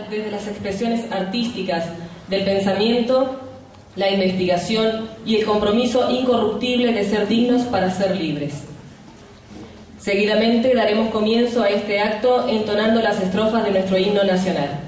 desde las expresiones artísticas del pensamiento, la investigación y el compromiso incorruptible de ser dignos para ser libres. Seguidamente daremos comienzo a este acto entonando las estrofas de nuestro himno nacional.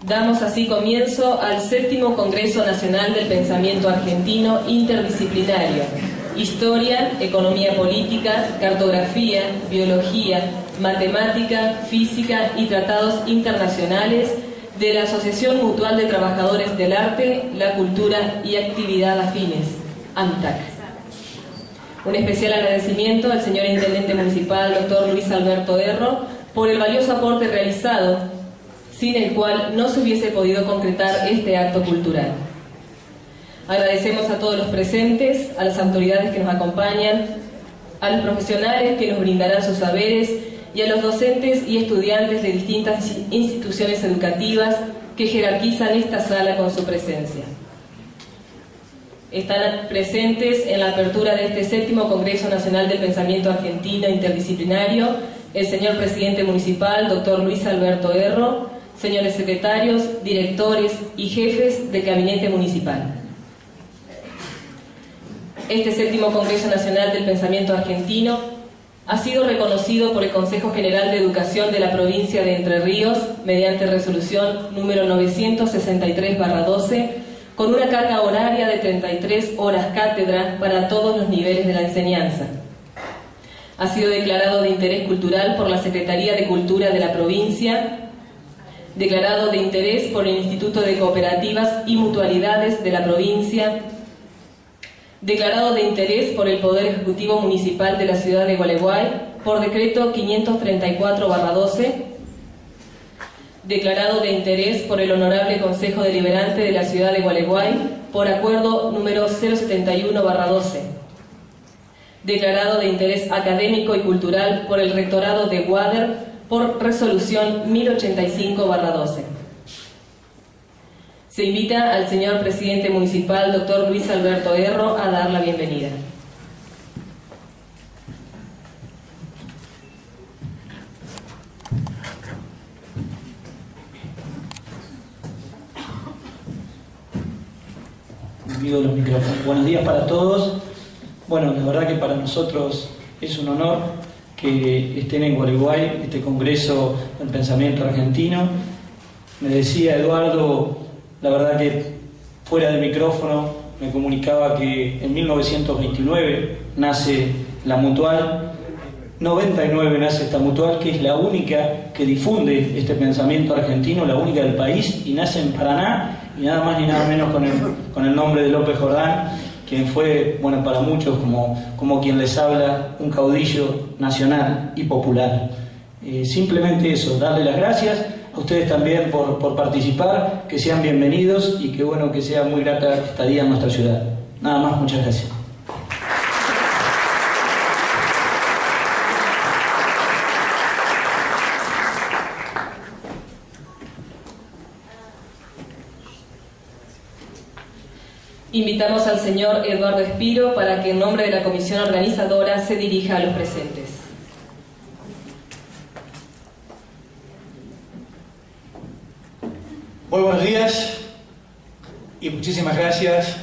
Damos así comienzo al 7º Congreso Nacional del Pensamiento Argentino Interdisciplinario, Historia, Economía Política, Cartografía, Biología, Matemática, Física y Tratados Internacionales de la Asociación Mutual de Trabajadores del Arte, la Cultura y Actividad Afines, AMTAC. Un especial agradecimiento al señor Intendente Municipal, doctor Luis Alberto Erro, por el valioso aporte realizado, sin el cual no se hubiese podido concretar este acto cultural. Agradecemos a todos los presentes, a las autoridades que nos acompañan, a los profesionales que nos brindarán sus saberes y a los docentes y estudiantes de distintas instituciones educativas que jerarquizan esta sala con su presencia. están presentes en la apertura de este 7º Congreso Nacional del Pensamiento Argentino Interdisciplinario el señor Presidente Municipal, doctor Luis Alberto Erro, señores secretarios, directores y jefes del Gabinete Municipal. Este 7º Congreso Nacional del Pensamiento Argentino ha sido reconocido por el Consejo General de Educación de la provincia de Entre Ríos mediante resolución número 963/12, con una carga horaria de 33 horas cátedra para todos los niveles de la enseñanza. Ha sido declarado de interés cultural por la Secretaría de Cultura de la provincia, declarado de interés por el Instituto de Cooperativas y Mutualidades de la provincia, declarado de interés por el Poder Ejecutivo Municipal de la ciudad de Gualeguay por decreto 534/12, declarado de interés por el Honorable Consejo Deliberante de la ciudad de Gualeguay por acuerdo número 071/12, declarado de interés académico y cultural por el Rectorado de Guader por resolución 1085/12. Se invita al señor Presidente Municipal, doctor Luis Alberto Erro, a dar la bienvenida. Los micrófonos. Buenos días para todos. Bueno, la verdad que para nosotros es un honor que estén en Gualeguay este Congreso del Pensamiento Argentino. Me decía Eduardo, la verdad que fuera del micrófono me comunicaba que en 1929 nace la Mutual, 99 nace esta Mutual, que es la única que difunde este pensamiento argentino, la única del país, y nace en Paraná, y nada más ni nada menos con el nombre de López Jordán, quien fue, bueno, para muchos, como quien les habla, un caudillo nacional y popular. Simplemente eso, darle las gracias a ustedes también por participar, que sean bienvenidos y que bueno, que sea muy grata estadía en nuestra ciudad. Nada más, muchas gracias. Invitamos al señor Eduardo Espiro para que en nombre de la comisión organizadora se dirija a los presentes. Muy buenos días y muchísimas gracias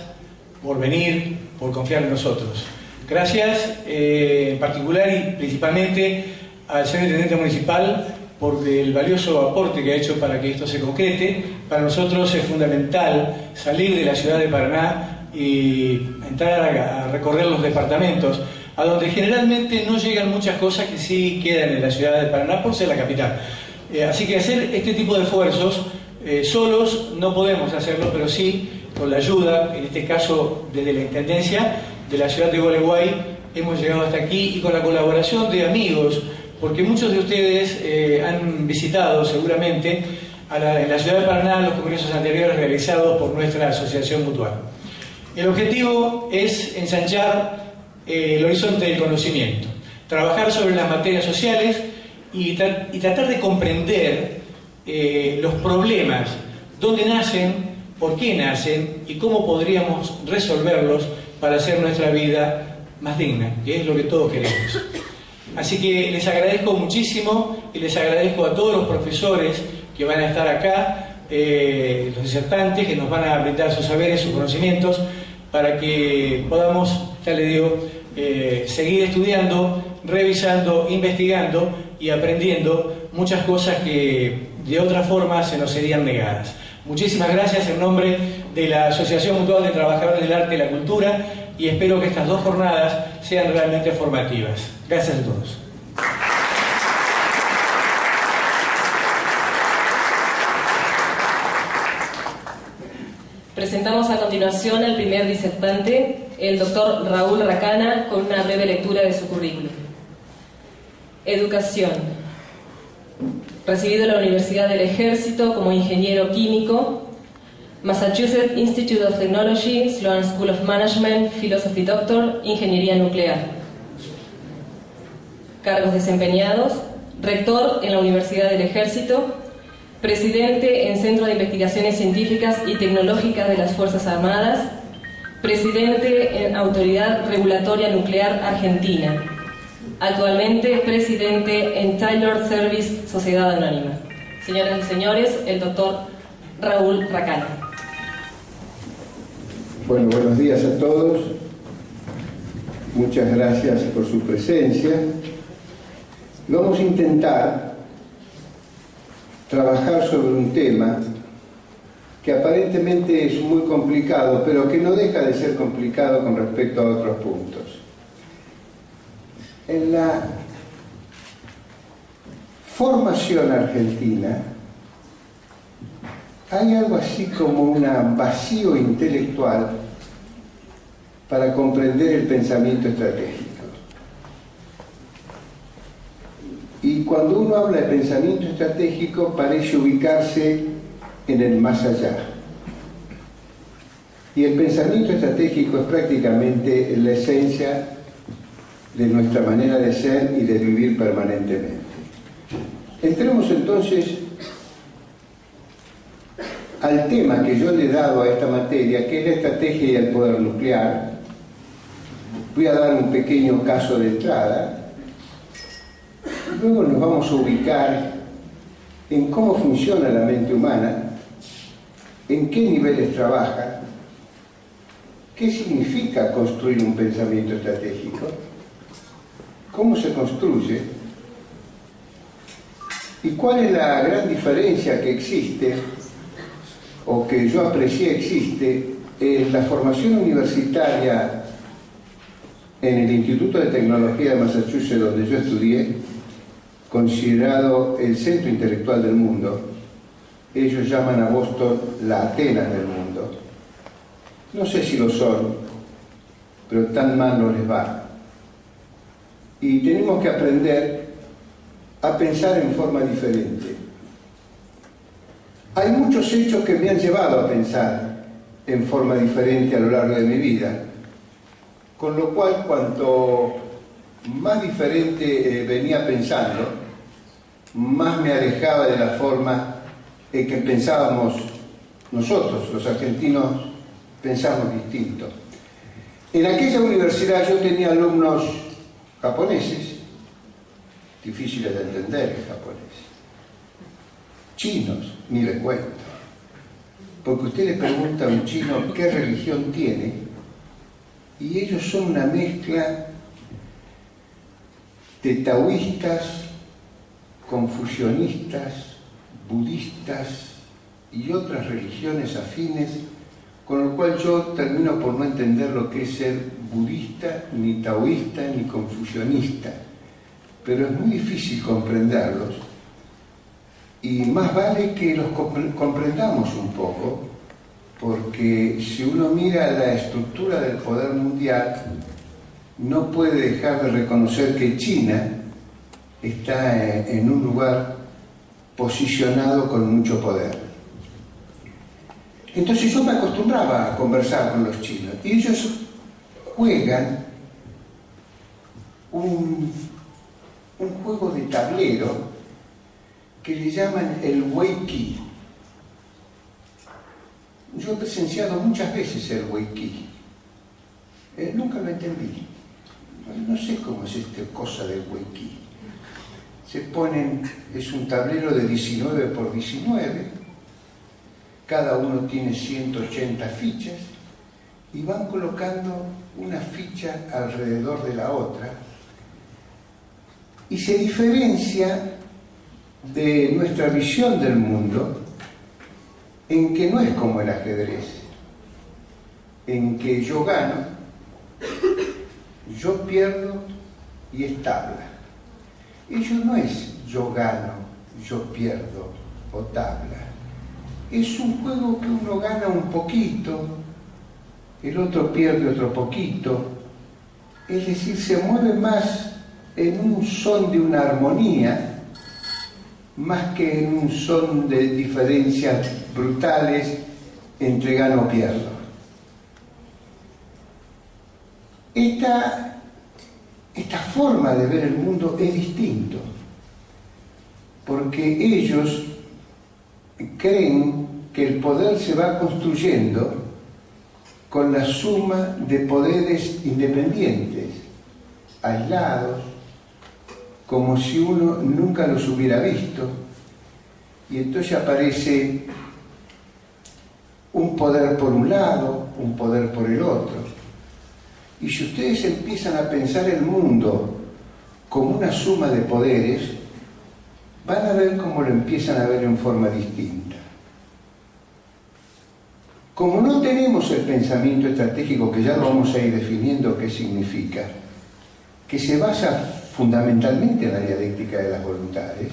por venir, por confiar en nosotros. Gracias en particular y principalmente al señor Intendente Municipal por el valioso aporte que ha hecho para que esto se concrete. Para nosotros es fundamental salir de la ciudad de Paraná y entrar a recorrer los departamentos, a donde generalmente no llegan muchas cosas que sí quedan en la ciudad de Paraná por ser la capital. Así que hacer este tipo de esfuerzos solos no podemos hacerlo, pero sí con la ayuda, en este caso desde la Intendencia de la ciudad de Gualeguay, hemos llegado hasta aquí, y con la colaboración de amigos, porque muchos de ustedes han visitado seguramente en la ciudad de Paraná los congresos anteriores realizados por nuestra asociación mutual. El objetivo es ensanchar el horizonte del conocimiento, trabajar sobre las materias sociales y tratar de comprender los problemas, dónde nacen, por qué nacen y cómo podríamos resolverlos para hacer nuestra vida más digna, que es lo que todos queremos. Así que les agradezco muchísimo y les agradezco a todos los profesores que van a estar acá, los disertantes que nos van a brindar sus saberes, sus conocimientos, para que podamos, ya les digo, seguir estudiando, revisando, investigando y aprendiendo muchas cosas que de otra forma se nos serían negadas. Muchísimas gracias en nombre de la Asociación Mutual de Trabajadores del Arte y la Cultura, y espero que estas dos jornadas sean realmente formativas. Gracias a todos. Presentamos a continuación al primer disertante, el doctor Raúl Racana, con una breve lectura de su currículum. Educación. Recibido en la Universidad del Ejército como ingeniero químico, Massachusetts Institute of Technology, Sloan School of Management, Philosophy Doctor, Ingeniería Nuclear. Cargos desempeñados: rector en la Universidad del Ejército, presidente en Centro de Investigaciones Científicas y Tecnológicas de las Fuerzas Armadas, presidente en Autoridad Regulatoria Nuclear Argentina, actualmente presidente en Taylor Service Sociedad Anónima. Señoras y señores, el doctor Raúl Racano. Bueno, buenos días a todos. Muchas gracias por su presencia. Vamos a intentar trabajar sobre un tema que aparentemente es muy complicado, pero que no deja de ser complicado con respecto a otros puntos. En la formación argentina hay algo así como un vacío intelectual para comprender el pensamiento estratégico. Y cuando uno habla de pensamiento estratégico parece ubicarse en el más allá. Y el pensamiento estratégico es prácticamente la esencia de nuestra manera de ser y de vivir permanentemente. Entremos entonces al tema que yo le he dado a esta materia, que es la estrategia y el poder nuclear. Voy a dar un pequeño caso de entrada. Luego nos vamos a ubicar en cómo funciona la mente humana, en qué niveles trabaja, qué significa construir un pensamiento estratégico, cómo se construye y cuál es la gran diferencia que existe o que yo aprecié existe en la formación universitaria en el Instituto de Tecnología de Massachusetts, donde yo estudié, considerado el centro intelectual del mundo. Ellos llaman a Boston la Atenas del mundo. No sé si lo son, pero tan mal no les va. Y tenemos que aprender a pensar en forma diferente. Hay muchos hechos que me han llevado a pensar en forma diferente a lo largo de mi vida, con lo cual cuanto más diferente venía pensando, más me alejaba de la forma en que pensábamos nosotros, los argentinos, pensamos distinto. En aquella universidad yo tenía alumnos japoneses, difíciles de entender el japonés, chinos, ni les cuento, porque usted le pregunta a un chino qué religión tiene y ellos son una mezcla de taoístas, confucionistas, budistas y otras religiones afines, con lo cual yo termino por no entender lo que es ser budista, ni taoísta, ni confucionista, pero es muy difícil comprenderlos y más vale que los comprendamos un poco, porque si uno mira la estructura del poder mundial, no puede dejar de reconocer que China está en un lugar posicionado con mucho poder. Entonces yo me acostumbraba a conversar con los chinos y ellos juegan un juego de tablero que le llaman el Weiqi. Yo he presenciado muchas veces el Weiqi. Nunca lo entendí. No sé cómo es esta cosa del Weiqi. Se ponen, es un tablero de 19 por 19, cada uno tiene 180 fichas y van colocando una ficha alrededor de la otra y se diferencia de nuestra visión del mundo en que no es como el ajedrez, en que yo gano, yo pierdo y es tabla. Ello no es yo gano, yo pierdo o tabla. Es un juego que uno gana un poquito, el otro pierde otro poquito. Es decir, se mueve más en un son de una armonía, más que en un son de diferencias brutales entre gano o pierdo. Esta forma de ver el mundo es distinto, porque ellos creen que el poder se va construyendo con la suma de poderes independientes, aislados, como si uno nunca los hubiera visto, y entonces aparece un poder por un lado, un poder por el otro. Y si ustedes empiezan a pensar el mundo como una suma de poderes, van a ver cómo lo empiezan a ver en forma distinta. Como no tenemos el pensamiento estratégico, que ya lo vamos a ir definiendo qué significa, que se basa fundamentalmente en la dialéctica de las voluntades,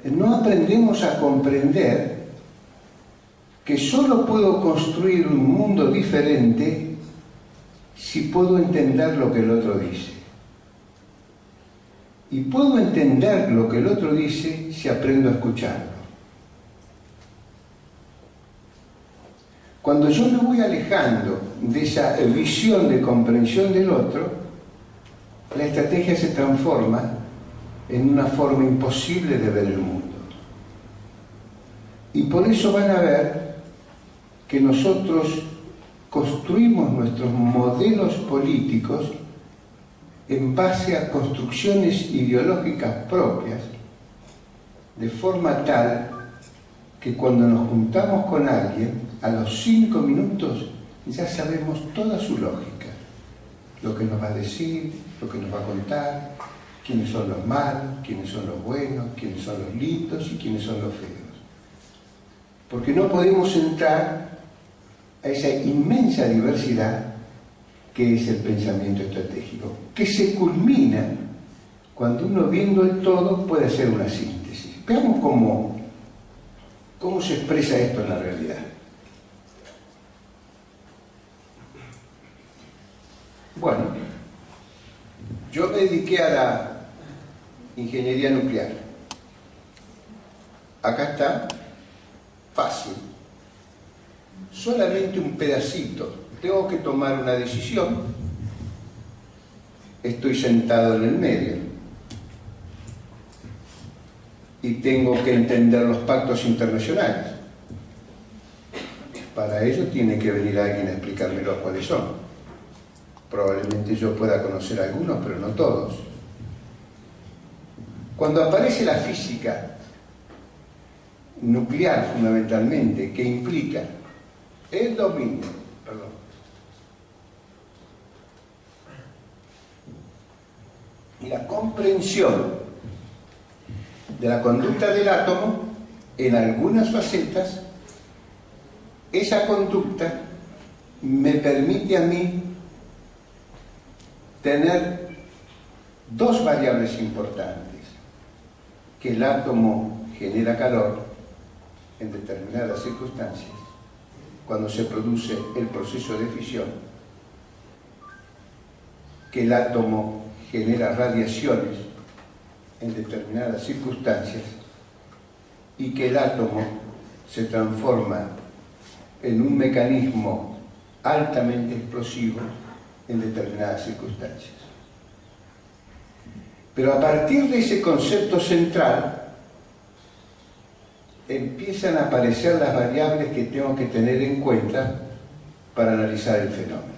no aprendemos a comprender que solo puedo construir un mundo diferente si puedo entender lo que el otro dice. Y puedo entender lo que el otro dice si aprendo a escucharlo. Cuando yo me voy alejando de esa visión de comprensión del otro, la estrategia se transforma en una forma imposible de ver el mundo. Y por eso van a ver que nosotros construimos nuestros modelos políticos en base a construcciones ideológicas propias, de forma tal que cuando nos juntamos con alguien, a los 5 minutos ya sabemos toda su lógica, lo que nos va a decir, lo que nos va a contar, quiénes son los malos, quiénes son los buenos, quiénes son los lindos y quiénes son los feos. Porque no podemos entrar a esa inmensa diversidad que es el pensamiento estratégico, que se culmina cuando uno, viendo el todo, puede hacer una síntesis. Veamos cómo se expresa esto en la realidad. Bueno, yo me dediqué a la ingeniería nuclear. Acá está, fácil. Solamente un pedacito. Tengo que tomar una decisión. Estoy sentado en el medio. Y tengo que entender los pactos internacionales. Para ello tiene que venir alguien a explicármelos cuáles son. Probablemente yo pueda conocer algunos, pero no todos. Cuando aparece la física nuclear, fundamentalmente, que implica el dominio, y la comprensión de la conducta del átomo, en algunas facetas, esa conducta me permite a mí tener dos variables importantes: que el átomo genera calor en determinadas circunstancias, cuando se produce el proceso de fisión, que el átomo genera radiaciones en determinadas circunstancias y que el átomo se transforma en un mecanismo altamente explosivo en determinadas circunstancias. Pero a partir de ese concepto central empiezan a aparecer las variables que tengo que tener en cuenta para analizar el fenómeno.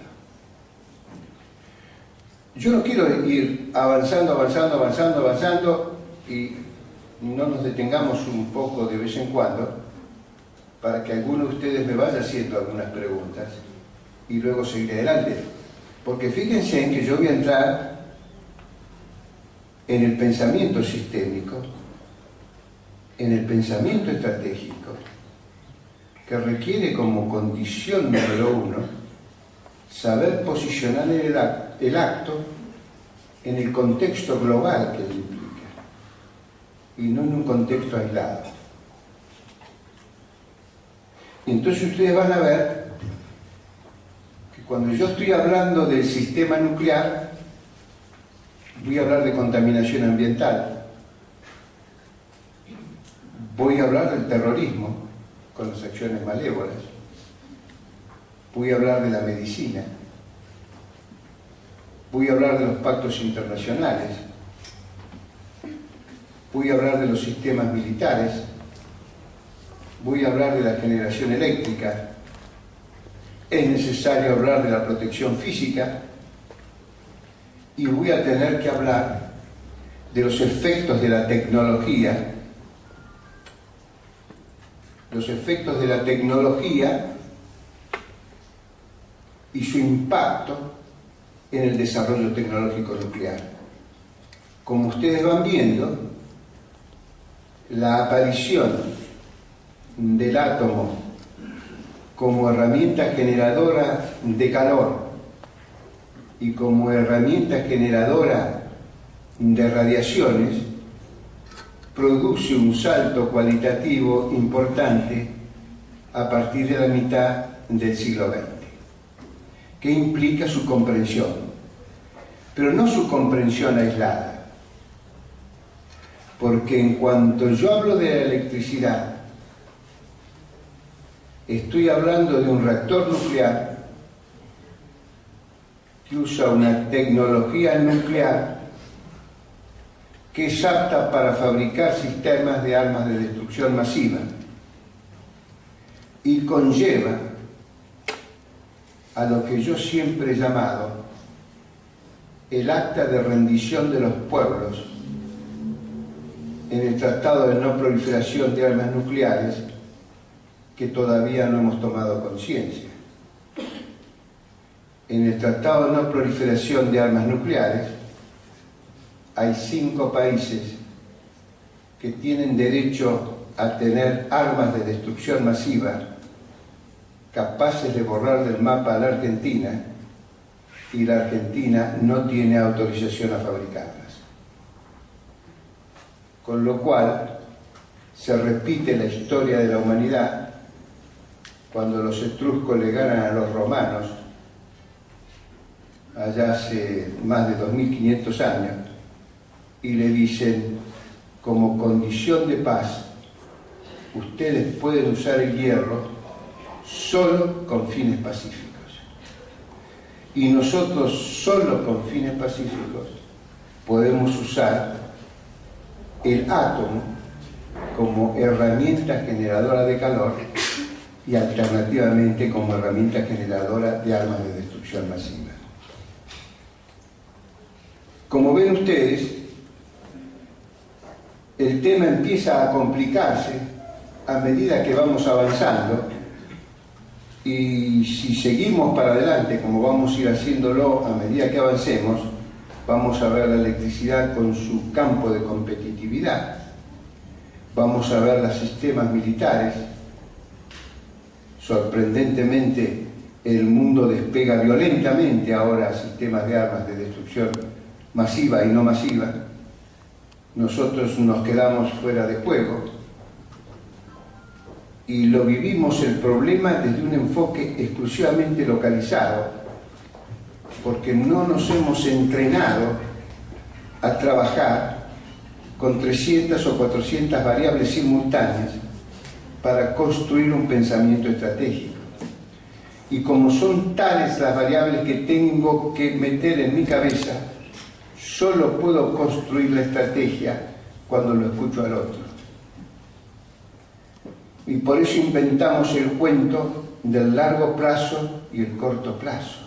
Yo no quiero ir avanzando y no nos detengamos un poco de vez en cuando para que alguno de ustedes me vaya haciendo algunas preguntas y luego seguir adelante. Porque fíjense en que yo voy a entrar en el pensamiento sistémico, en el pensamiento estratégico, que requiere como condición número 1 saber posicionar el acto en el contexto global que lo implica y no en un contexto aislado. Y entonces ustedes van a ver que cuando yo estoy hablando del sistema nuclear, voy a hablar de contaminación ambiental, voy a hablar del terrorismo con las acciones malévolas, voy a hablar de la medicina, voy a hablar de los pactos internacionales, voy a hablar de los sistemas militares, voy a hablar de la generación eléctrica, es necesario hablar de la protección física y voy a tener que hablar de los efectos de la tecnología, y su impacto en el desarrollo tecnológico nuclear. Como ustedes van viendo, la aparición del átomo como herramienta generadora de calor y como herramienta generadora de radiaciones produce un salto cualitativo importante a partir de la mitad del siglo XX, que implica su comprensión, pero no su comprensión aislada, porque en cuanto yo hablo de la electricidad, estoy hablando de un reactor nuclear que usa una tecnología nuclear que es apta para fabricar sistemas de armas de destrucción masiva y conlleva a lo que yo siempre he llamado el acta de rendición de los pueblos en el Tratado de No Proliferación de Armas Nucleares, que todavía no hemos tomado conciencia. En el Tratado de No Proliferación de Armas Nucleares hay 5 países que tienen derecho a tener armas de destrucción masiva capaces de borrar del mapa a la Argentina, y la Argentina no tiene autorización a fabricarlas. Con lo cual se repite la historia de la humanidad cuando los etruscos le ganan a los romanos allá hace más de 2500 años y le dicen: como condición de paz ustedes pueden usar el hierro solo con fines pacíficos, y nosotros solo con fines pacíficos podemos usar el átomo como herramienta generadora de calor y alternativamente como herramienta generadora de armas de destrucción masiva. Como ven ustedes, el tema empieza a complicarse a medida que vamos avanzando, y si seguimos para adelante, como vamos a ir haciéndolo a medida que avancemos, vamos a ver la electricidad con su campo de competitividad, vamos a ver los sistemas militares. Sorprendentemente, el mundo despega violentamente ahora a sistemas de armas de destrucción masiva y no masiva. Nosotros nos quedamos fuera de juego y lo vivimos el problema desde un enfoque exclusivamente localizado, porque no nos hemos entrenado a trabajar con 300 o 400 variables simultáneas para construir un pensamiento estratégico. Y como son tales las variables que tengo que meter en mi cabeza, solo puedo construir la estrategia cuando lo escucho al otro. Y por eso inventamos el cuento del largo plazo y el corto plazo.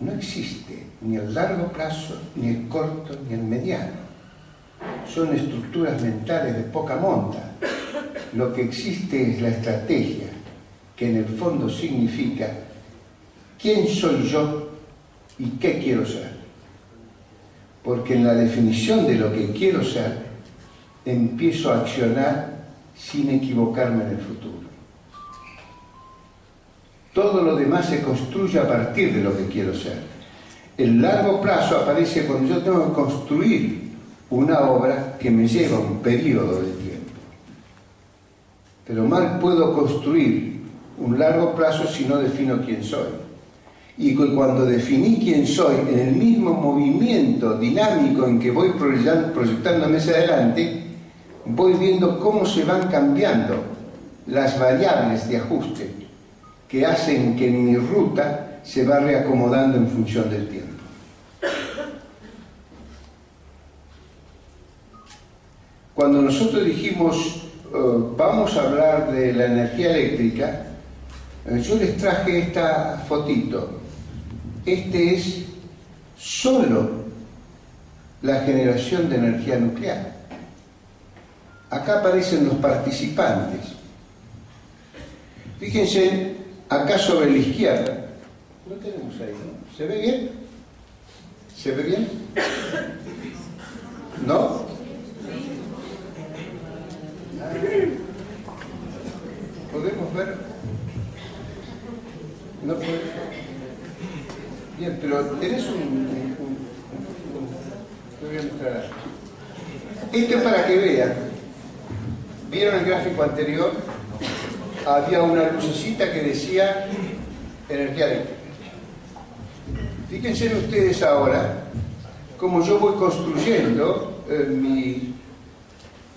No existe ni el largo plazo, ni el corto, ni el mediano. Son estructuras mentales de poca monta. Lo que existe es la estrategia, que en el fondo significa quién soy yo y qué quiero ser. Porque en la definición de lo que quiero ser, empiezo a accionar sin equivocarme en el futuro. Todo lo demás se construye a partir de lo que quiero ser. El largo plazo aparece cuando yo tengo que construir una obra que me lleva un periodo de tiempo. Pero mal puedo construir un largo plazo si no defino quién soy. Y cuando definí quién soy, en el mismo movimiento dinámico en que voy proyectándome hacia adelante, voy viendo cómo se van cambiando las variables de ajuste que hacen que mi ruta se va reacomodando en función del tiempo. Cuando nosotros dijimos vamos a hablar de la energía eléctrica, Yo les traje esta fotito. Este es solo la generación de energía nuclear. Acá aparecen los participantes. Fíjense, acá sobre la izquierda. Lo tenemos ahí, ¿no? ¿Se ve bien? ¿Se ve bien? ¿No? ¿Podemos ver? No podemos. Bien, pero tenés te voy a mostrar. Esto es para que vean. ¿Vieron el gráfico anterior? Había una lucecita que decía energía eléctrica. Fíjense ustedes ahora cómo yo voy construyendo mi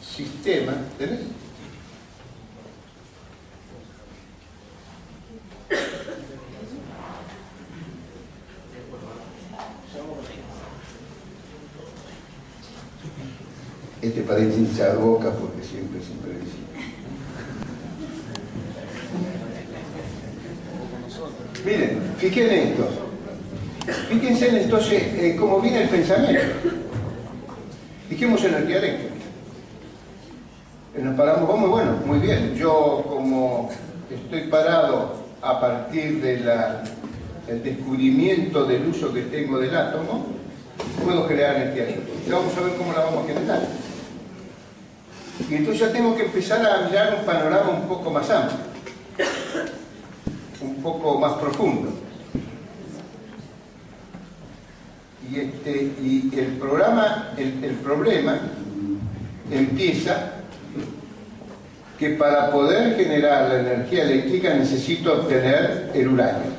sistema. ¿Tenés? Este parece hinchar boca porque siempre es imprevisible. Miren, fíjense en esto. Fíjense en entonces cómo viene el pensamiento. Fijemos en energía eléctrica. Nos paramos, vamos, bueno, muy bien. Yo como estoy parado a partir del descubrimiento del uso que tengo del átomo, puedo crear energía eléctrica. Vamos a ver cómo la vamos a generar. Y entonces ya tengo que empezar a mirar un panorama un poco más amplio, un poco más profundo. Y el problema empieza que para poder generar la energía eléctrica necesito obtener el uranio.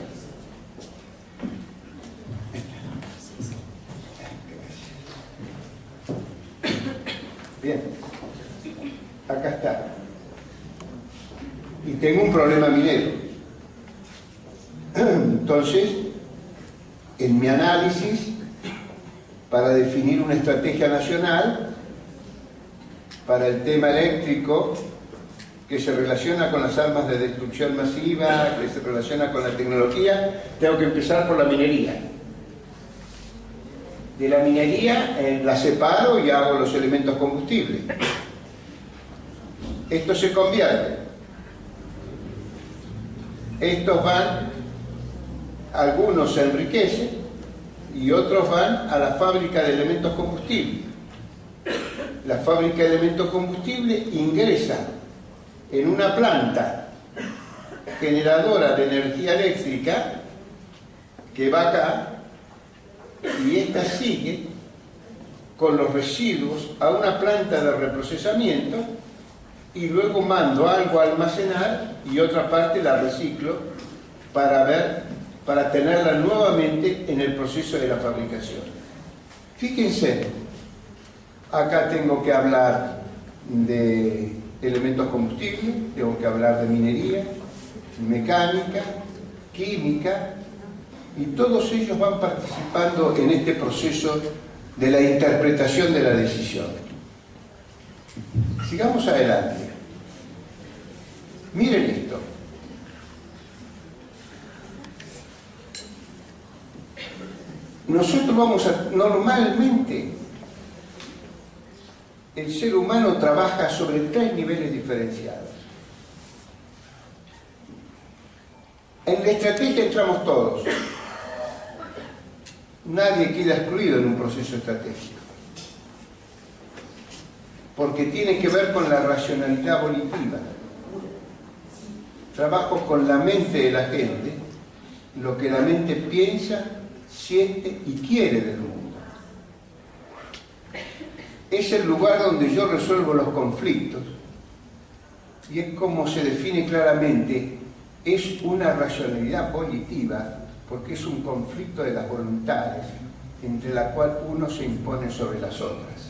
Bien, acá está. Y tengo un problema minero. Entonces, en mi análisis, para definir una estrategia nacional para el tema eléctrico que se relaciona con las armas de destrucción masiva, que se relaciona con la tecnología, tengo que empezar por la minería. De la minería la separo y hago los elementos combustibles. Esto se convierte. Estos van, algunos se enriquecen y otros van a la fábrica de elementos combustibles. La fábrica de elementos combustibles ingresa en una planta generadora de energía eléctrica que va acá, y esta sigue con los residuos a una planta de reprocesamiento y luego mando algo a almacenar y otra parte la reciclo para tenerla nuevamente en el proceso de la fabricación. Fíjense, acá tengo que hablar de elementos combustibles, tengo que hablar de minería, mecánica, química, y todos ellos van participando en este proceso de la interpretación de la decisión. Sigamos adelante. Miren esto. Nosotros normalmente, el ser humano trabaja sobre 3 niveles diferenciados. En la estrategia entramos todos. Nadie queda excluido en un proceso estratégico, porque tiene que ver con la racionalidad volitiva. Trabajo con la mente de la gente, lo que la mente piensa, siente y quiere del mundo. Es el lugar donde yo resuelvo los conflictos, y es como se define claramente, es una racionalidad volitiva, porque es un conflicto de las voluntades, entre la cual uno se impone sobre las otras.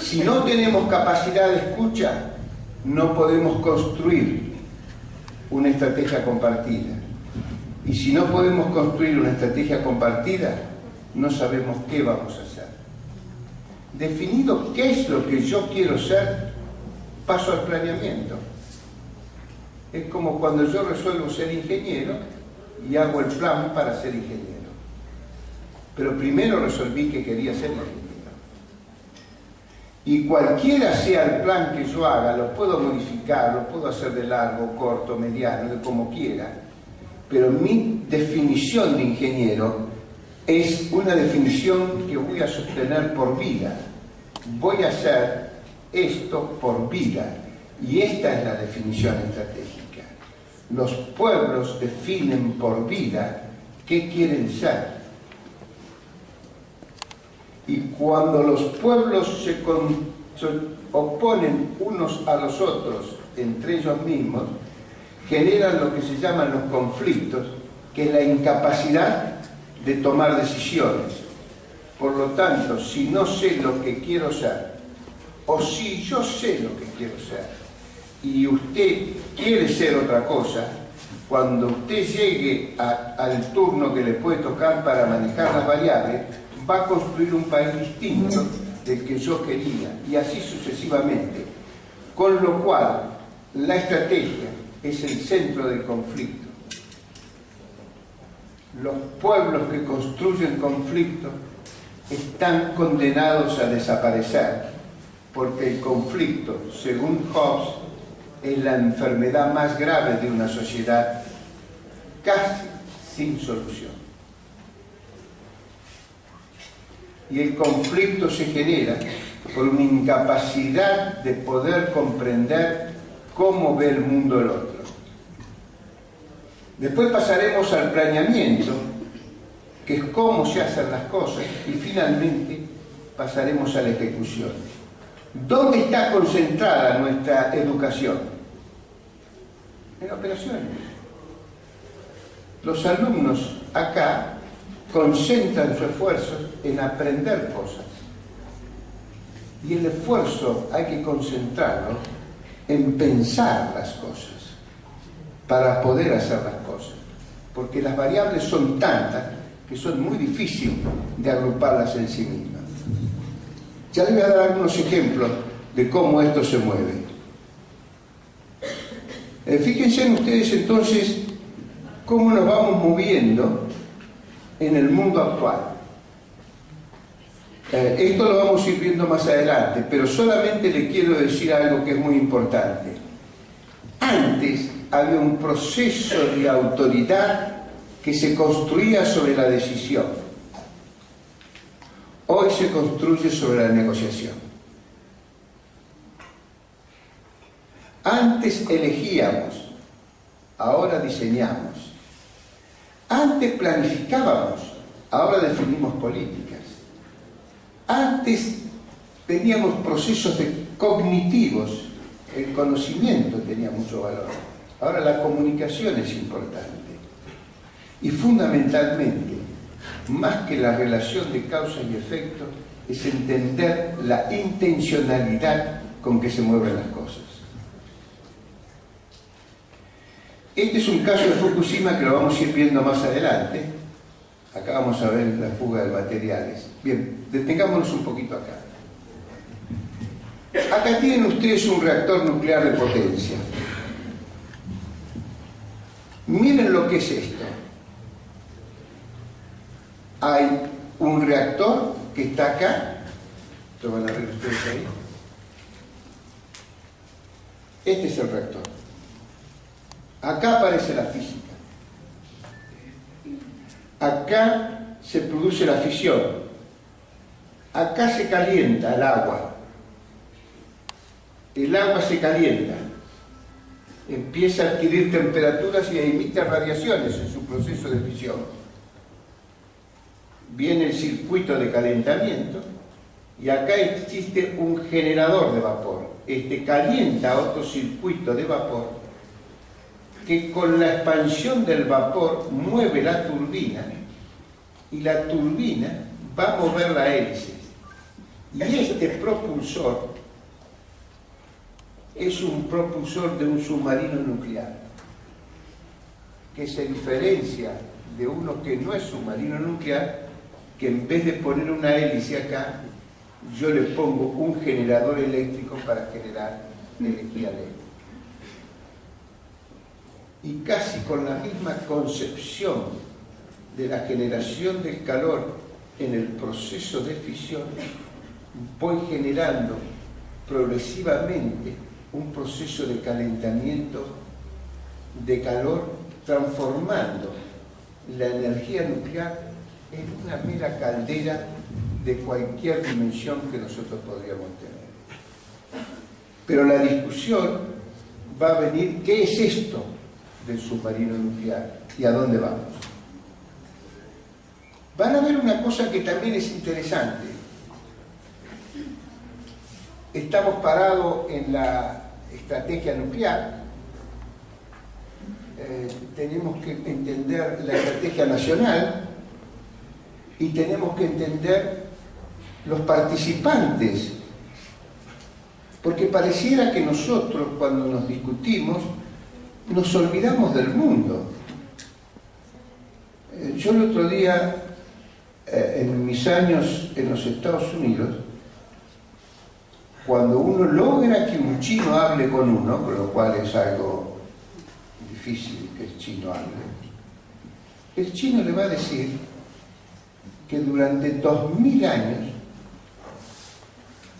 Si no tenemos capacidad de escucha, no podemos construir una estrategia compartida. Y si no podemos construir una estrategia compartida, no sabemos qué vamos a hacer. Definido qué es lo que yo quiero ser, paso al planeamiento. Es como cuando yo resuelvo ser ingeniero y hago el plan para ser ingeniero. Pero primero resolví que quería ser ingeniero. Y cualquiera sea el plan que yo haga, lo puedo modificar, lo puedo hacer de largo, corto, mediano, de como quiera, pero mi definición de ingeniero es una definición que voy a sostener por vida. Voy a hacer esto por vida. Y esta es la definición estratégica. Los pueblos definen por vida qué quieren ser. Y cuando los pueblos se oponen unos a los otros entre ellos mismos, generan lo que se llaman los conflictos, que es la incapacidad de tomar decisiones. Por lo tanto, si no sé lo que quiero ser, o si yo sé lo que quiero ser, y usted quiere ser otra cosa, cuando usted llegue al turno que le puede tocar para manejar las variables, va a construir un país distinto del que yo quería, y así sucesivamente. Con lo cual, la estrategia es el centro del conflicto. Los pueblos que construyen conflicto están condenados a desaparecer, porque el conflicto, según Hobbes, es la enfermedad más grave de una sociedad, casi sin solución. Y el conflicto se genera por una incapacidad de poder comprender cómo ve el mundo el otro. Después pasaremos al planeamiento, que es cómo se hacen las cosas, y finalmente pasaremos a la ejecución. ¿Dónde está concentrada nuestra educación? En operaciones. Los alumnos acá concentran su esfuerzo en aprender cosas. Y el esfuerzo hay que concentrarlo en pensar las cosas para poder hacer las cosas. Porque las variables son tantas que son muy difíciles de agruparlas en sí mismas. Ya les voy a dar algunos ejemplos de cómo esto se mueve. Fíjense ustedes entonces cómo nos vamos moviendo en el mundo actual. Esto lo vamos a ir viendo más adelante, pero solamente le quiero decir algo que es muy importante. Antes había un proceso de autoridad que se construía sobre la decisión. Hoy se construye sobre la negociación. Antes elegíamos, ahora diseñamos. Antes planificábamos, ahora definimos políticas. Antes teníamos procesos cognitivos, el conocimiento tenía mucho valor. Ahora la comunicación es importante. Y fundamentalmente, más que la relación de causa y efecto, es entender la intencionalidad con que se mueven las cosas. Este es un caso de Fukushima que lo vamos a ir viendo más adelante. Acá vamos a ver la fuga de materiales. Bien, detengámonos un poquito acá. Acá tienen ustedes un reactor nuclear de potencia. Miren lo que es esto. Hay un reactor que está acá. Lo van a ver ustedes ahí. Este es el reactor. Acá aparece la física. Acá se produce la fisión. Acá se calienta el agua. El agua se calienta. Empieza a adquirir temperaturas y emite radiaciones en su proceso de fisión. Viene el circuito de calentamiento y acá existe un generador de vapor. Este calienta otro circuito de vapor que con la expansión del vapor mueve la turbina y la turbina va a mover la hélice. Y este propulsor es un propulsor de un submarino nuclear que se diferencia de uno que no es submarino nuclear, que en vez de poner una hélice acá, yo le pongo un generador eléctrico para generar energía eléctrica. y casi con la misma concepción de la generación del calor en el proceso de fisión, voy generando progresivamente un proceso de calentamiento de calor, transformando la energía nuclear en una mera caldera de cualquier dimensión que nosotros podríamos tener. Pero la discusión va a venir: ¿qué es esto del submarino nuclear y a dónde vamos? Van a ver una cosa que también es interesante. Estamos parados en la estrategia nuclear. Tenemos que entender la estrategia nacional y tenemos que entender los participantes, porque pareciera que nosotros, cuando nos discutimos, nos olvidamos del mundo. Yo el otro día, en mis años en los Estados Unidos, cuando uno logra que un chino hable con uno, con lo cual es algo difícil que el chino hable, el chino le va a decir que durante 2000 años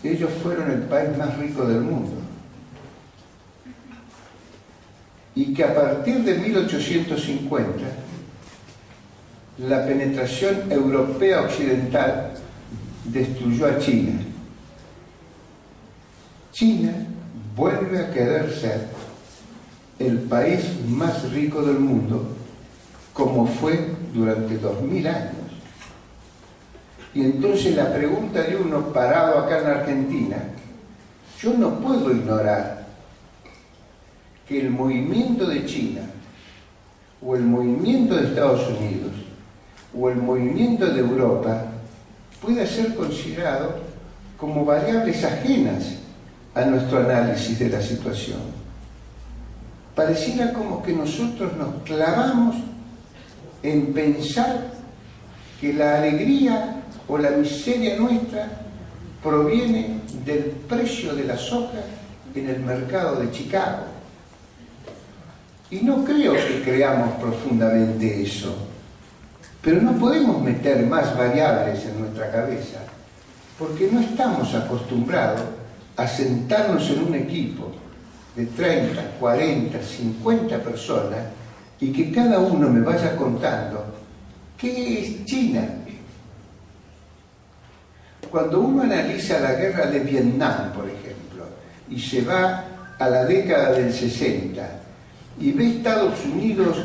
ellos fueron el país más rico del mundo y que a partir de 1850 la penetración europea occidental destruyó a China. China vuelve a querer ser el país más rico del mundo, como fue durante 2000 años. Y entonces la pregunta de uno parado acá en la Argentina, yo no puedo ignorar que el movimiento de China, o el movimiento de Estados Unidos, o el movimiento de Europa, pueda ser considerado como variables ajenas a nuestro análisis de la situación. Pareciera como que nosotros nos clavamos en pensar que la alegría o la miseria nuestra proviene del precio de la soja en el mercado de Chicago. Y no creo que creamos profundamente eso, pero no podemos meter más variables en nuestra cabeza, porque no estamos acostumbrados a sentarnos en un equipo de 30, 40, 50 personas y que cada uno me vaya contando qué es China. Cuando uno analiza la guerra de Vietnam, por ejemplo, y se va a la década del 60 y ve Estados Unidos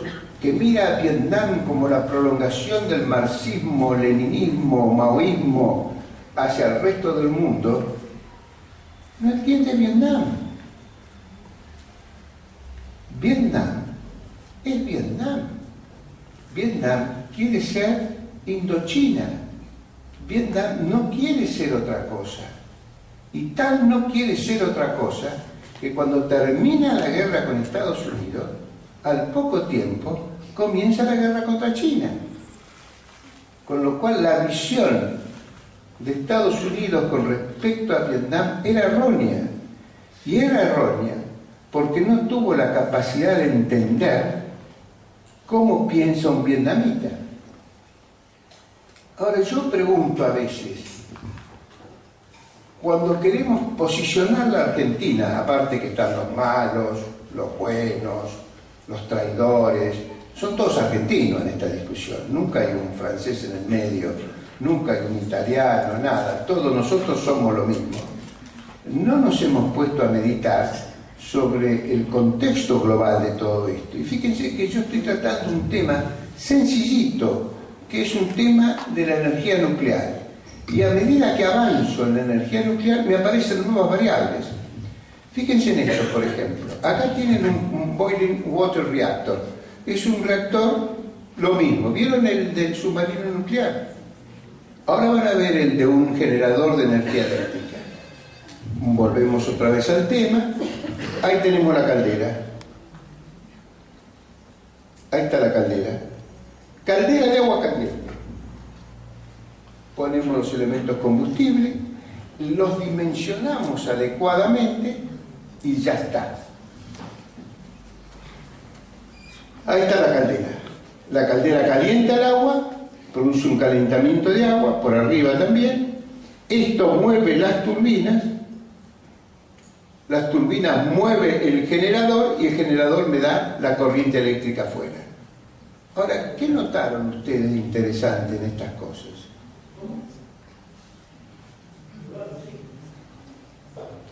que mira a Vietnam como la prolongación del marxismo, leninismo, maoísmo hacia el resto del mundo, no entiende Vietnam. Vietnam es Vietnam. Vietnam quiere ser Indochina. Vietnam no quiere ser otra cosa. Y tal no quiere ser otra cosa que cuando termina la guerra con Estados Unidos, al poco tiempo comienza la guerra contra China. Con lo cual la visión de Estados Unidos con respecto a Vietnam era errónea. Y era errónea porque no tuvo la capacidad de entender cómo piensa un vietnamita. Ahora yo pregunto a veces, cuando queremos posicionar la Argentina, aparte que están los malos, los buenos, los traidores, son todos argentinos en esta discusión, nunca hay un francés en el medio, nunca hay un italiano, nada, todos nosotros somos lo mismo. No nos hemos puesto a meditar sobre el contexto global de todo esto. Y fíjense que yo estoy tratando un tema sencillito, que es un tema de la energía nuclear. Y a medida que avanzo en la energía nuclear me aparecen nuevas variables. Fíjense en esto, por ejemplo. Acá tienen un Boiling Water Reactor. Es un reactor, lo mismo. ¿Vieron el del submarino nuclear? Ahora van a ver el de un generador de energía eléctrica. Volvemos otra vez al tema. Ahí tenemos la caldera. Ahí está la caldera. Caldera de agua caliente. Ponemos los elementos combustibles, los dimensionamos adecuadamente y ya está. Ahí está la caldera. La caldera calienta el agua, produce un calentamiento de agua, por arriba también. Esto mueve las turbinas mueve el generador y el generador me da la corriente eléctrica afuera. Ahora, ¿qué notaron ustedes de interesante en estas cosas?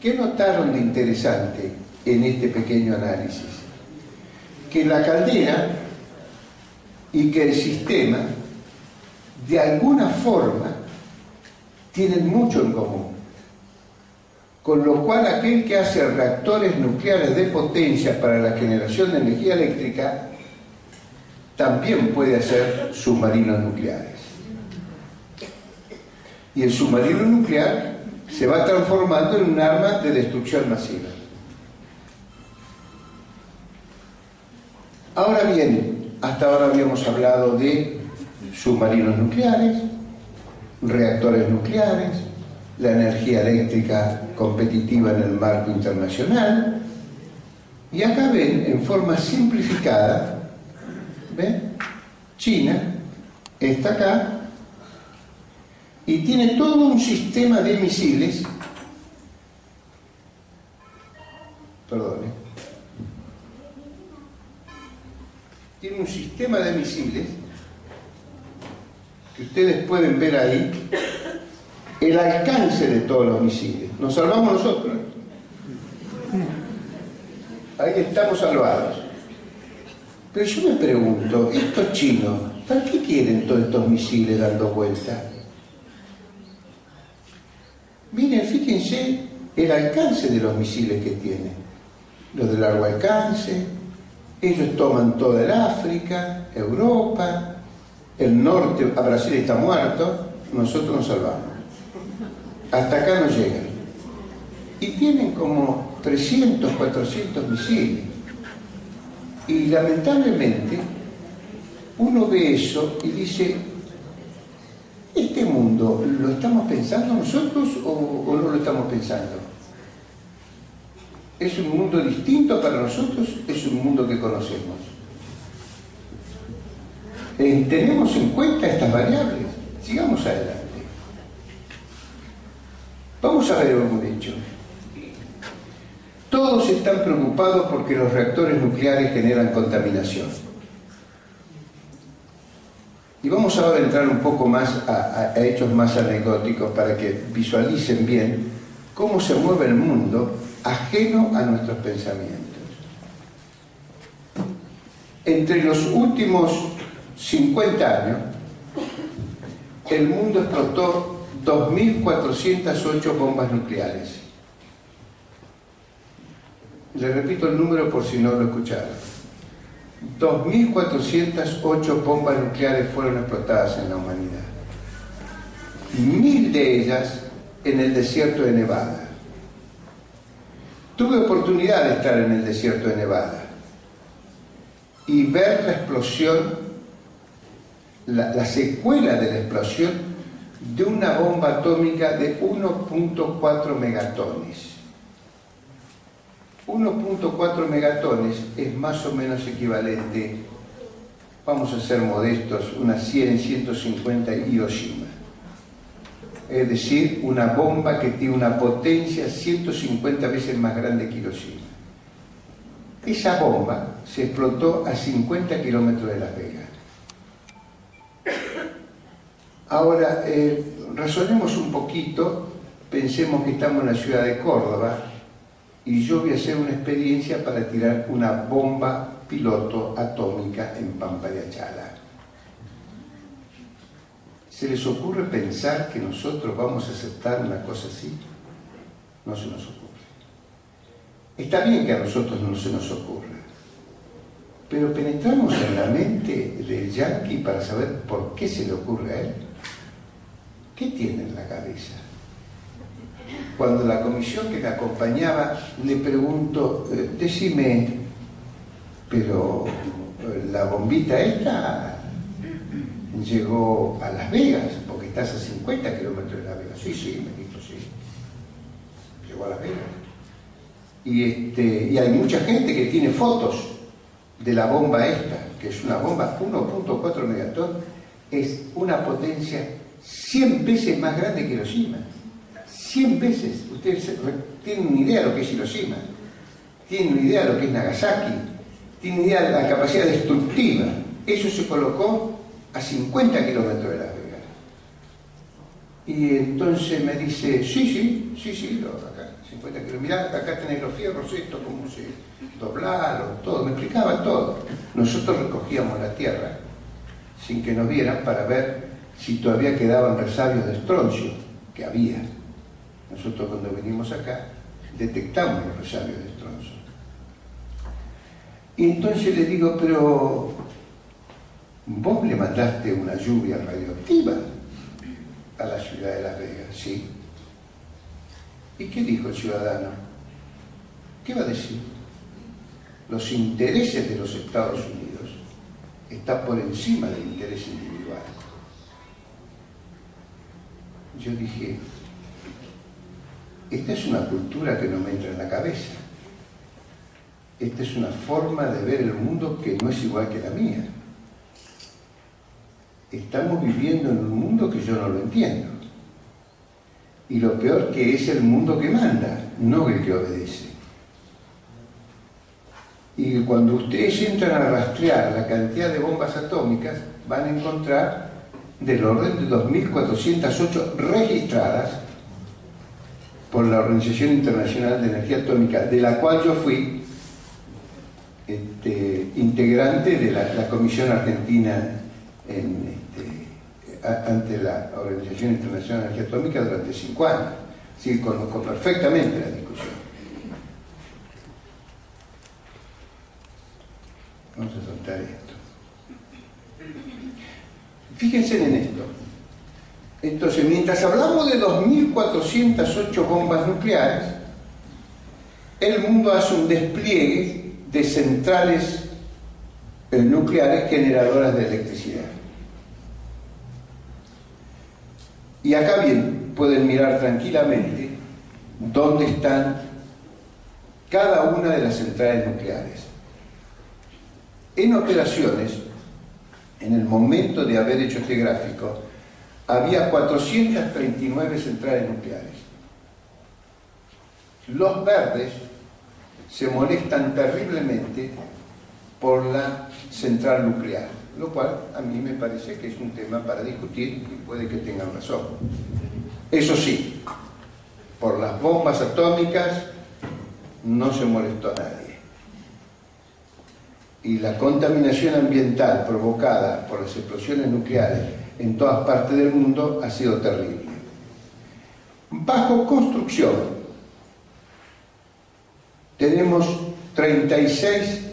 ¿Qué notaron de interesante en este pequeño análisis? Que la caldera y que el sistema, de alguna forma, tienen mucho en común. Con lo cual, aquel que hace reactores nucleares de potencia para la generación de energía eléctrica, también puede hacer submarinos nucleares. Y el submarino nuclear se va transformando en un arma de destrucción masiva. Ahora bien, hasta ahora habíamos hablado de submarinos nucleares, reactores nucleares, la energía eléctrica competitiva en el marco internacional, y acá ven, en forma simplificada, ¿ven? China está acá y tiene todo un sistema de misiles, tiene un sistema de misiles que ustedes pueden ver ahí, el alcance de todos los misiles. Nos salvamos nosotros. Ahí estamos salvados. Pero yo me pregunto, estos chinos, ¿para qué quieren todos estos misiles dando vueltas? Miren, fíjense el alcance de los misiles que tienen. Los de largo alcance, ellos toman toda el África, Europa, el norte, a Brasil está muerto, nosotros nos salvamos. Hasta acá no llegan. Y tienen como 300, 400 misiles. Y lamentablemente uno ve eso y dice, ¿este mundo lo estamos pensando nosotros o no lo estamos pensando? ¿Es un mundo distinto para nosotros? ¿Es un mundo que conocemos? ¿Tenemos en cuenta estas variables? Sigamos adelante. Vamos a ver un hecho. Todos están preocupados porque los reactores nucleares generan contaminación. Y vamos ahora a entrar un poco más a hechos más anecdóticos para que visualicen bien cómo se mueve el mundo ajeno a nuestros pensamientos. Entre los últimos 50 años, el mundo explotó 2.408 bombas nucleares. Le repito el número por si no lo escucharon. 2.408 bombas nucleares fueron explotadas en la humanidad. 1.000 de ellas en el desierto de Nevada. Tuve oportunidad de estar en el desierto de Nevada y ver la explosión, la secuela de la explosión de una bomba atómica de 1.4 megatones. 1.4 megatones es más o menos equivalente, vamos a ser modestos, unas 100, 150 Hiroshima. Es decir, una bomba que tiene una potencia 150 veces más grande que Hiroshima. Esa bomba se explotó a 50 kilómetros de Las Vegas. Ahora, razonemos un poquito, pensemos que estamos en la ciudad de Córdoba y yo voy a hacer una experiencia para tirar una bomba piloto atómica en Pampa de Achala. ¿Se les ocurre pensar que nosotros vamos a aceptar una cosa así? No se nos ocurre. Está bien que a nosotros no se nos ocurra, pero penetramos en la mente del yanqui para saber por qué se le ocurre a él. ¿Qué tiene en la cabeza? Cuando la comisión que me acompañaba le pregunto, decime, pero la bombita esta llegó a Las Vegas, porque estás a 50 kilómetros de Las Vegas. Sí, me dijo, sí. Llegó a Las Vegas. Y hay mucha gente que tiene fotos de la bomba esta, que es una bomba 1.4 megatón, es una potencia 100 veces más grande que Hiroshima. 100 veces. Ustedes tienen una idea de lo que es Hiroshima, tienen una idea de lo que es Nagasaki, tienen una idea de la capacidad destructiva. Eso se colocó a 50 kilómetros de Las Vegas. Y entonces me dice, sí, acá, 50 kilómetros, mirá, acá tenés los fierros, esto, cómo se doblaron, todo, me explicaba todo. Nosotros recogíamos la tierra sin que nos vieran para ver si todavía quedaban resabios de estroncio, que había. Nosotros cuando venimos acá detectamos los resabios de estroncio. Y entonces le digo, pero vos le mandaste una lluvia radioactiva a la ciudad de Las Vegas, ¿sí? ¿Y qué dijo el ciudadano? ¿Qué va a decir? Los intereses de los Estados Unidos están por encima del interés individual. Yo dije, esta es una cultura que no me entra en la cabeza. Esta es una forma de ver el mundo que no es igual que la mía. Estamos viviendo en un mundo que yo no lo entiendo. Y lo peor que es el mundo que manda, no el que obedece. Y cuando ustedes entran a rastrear la cantidad de bombas atómicas, van a encontrar del orden de 2.408 registradas por la Organización Internacional de Energía Atómica, de la cual yo fui integrante de la Comisión Argentina ante la Organización Internacional de Energía Atómica durante 5 años. Sí, conozco perfectamente la discusión. Vamos a soltar esto. Fíjense en esto. Entonces, mientras hablamos de 2.408 bombas nucleares, el mundo hace un despliegue de centrales nucleares generadoras de electricidad. Y acá bien, pueden mirar tranquilamente dónde están cada una de las centrales nucleares. En operaciones, en el momento de haber hecho este gráfico, había 439 centrales nucleares. Los verdes se molestan terriblemente por la central nuclear, lo cual a mí me parece que es un tema para discutir y puede que tengan razón. Eso sí, por las bombas atómicas no se molestó a nadie. Y la contaminación ambiental provocada por las explosiones nucleares en todas partes del mundo ha sido terrible. Bajo construcción tenemos 36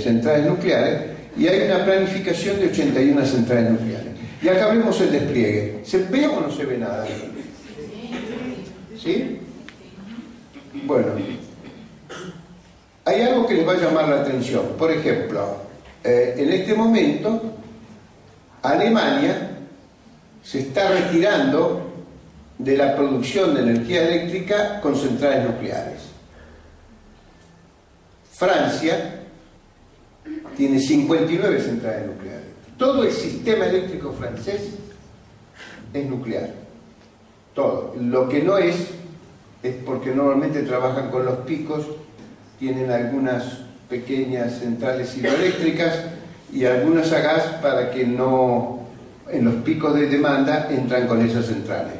centrales nucleares y hay una planificación de 81 centrales nucleares. Y acá vemos el despliegue. ¿Se ve o no se ve nada? ¿Sí? Bueno, hay algo que les va a llamar la atención. Por ejemplo, en este momento Alemania se está retirando de la producción de energía eléctrica con centrales nucleares. Francia tiene 59 centrales nucleares. Todo el sistema eléctrico francés es nuclear. Todo. Lo que no es porque normalmente trabajan con los picos, tienen algunas pequeñas centrales hidroeléctricas y algunas a gas para que no, en los picos de demanda, entran con esas centrales.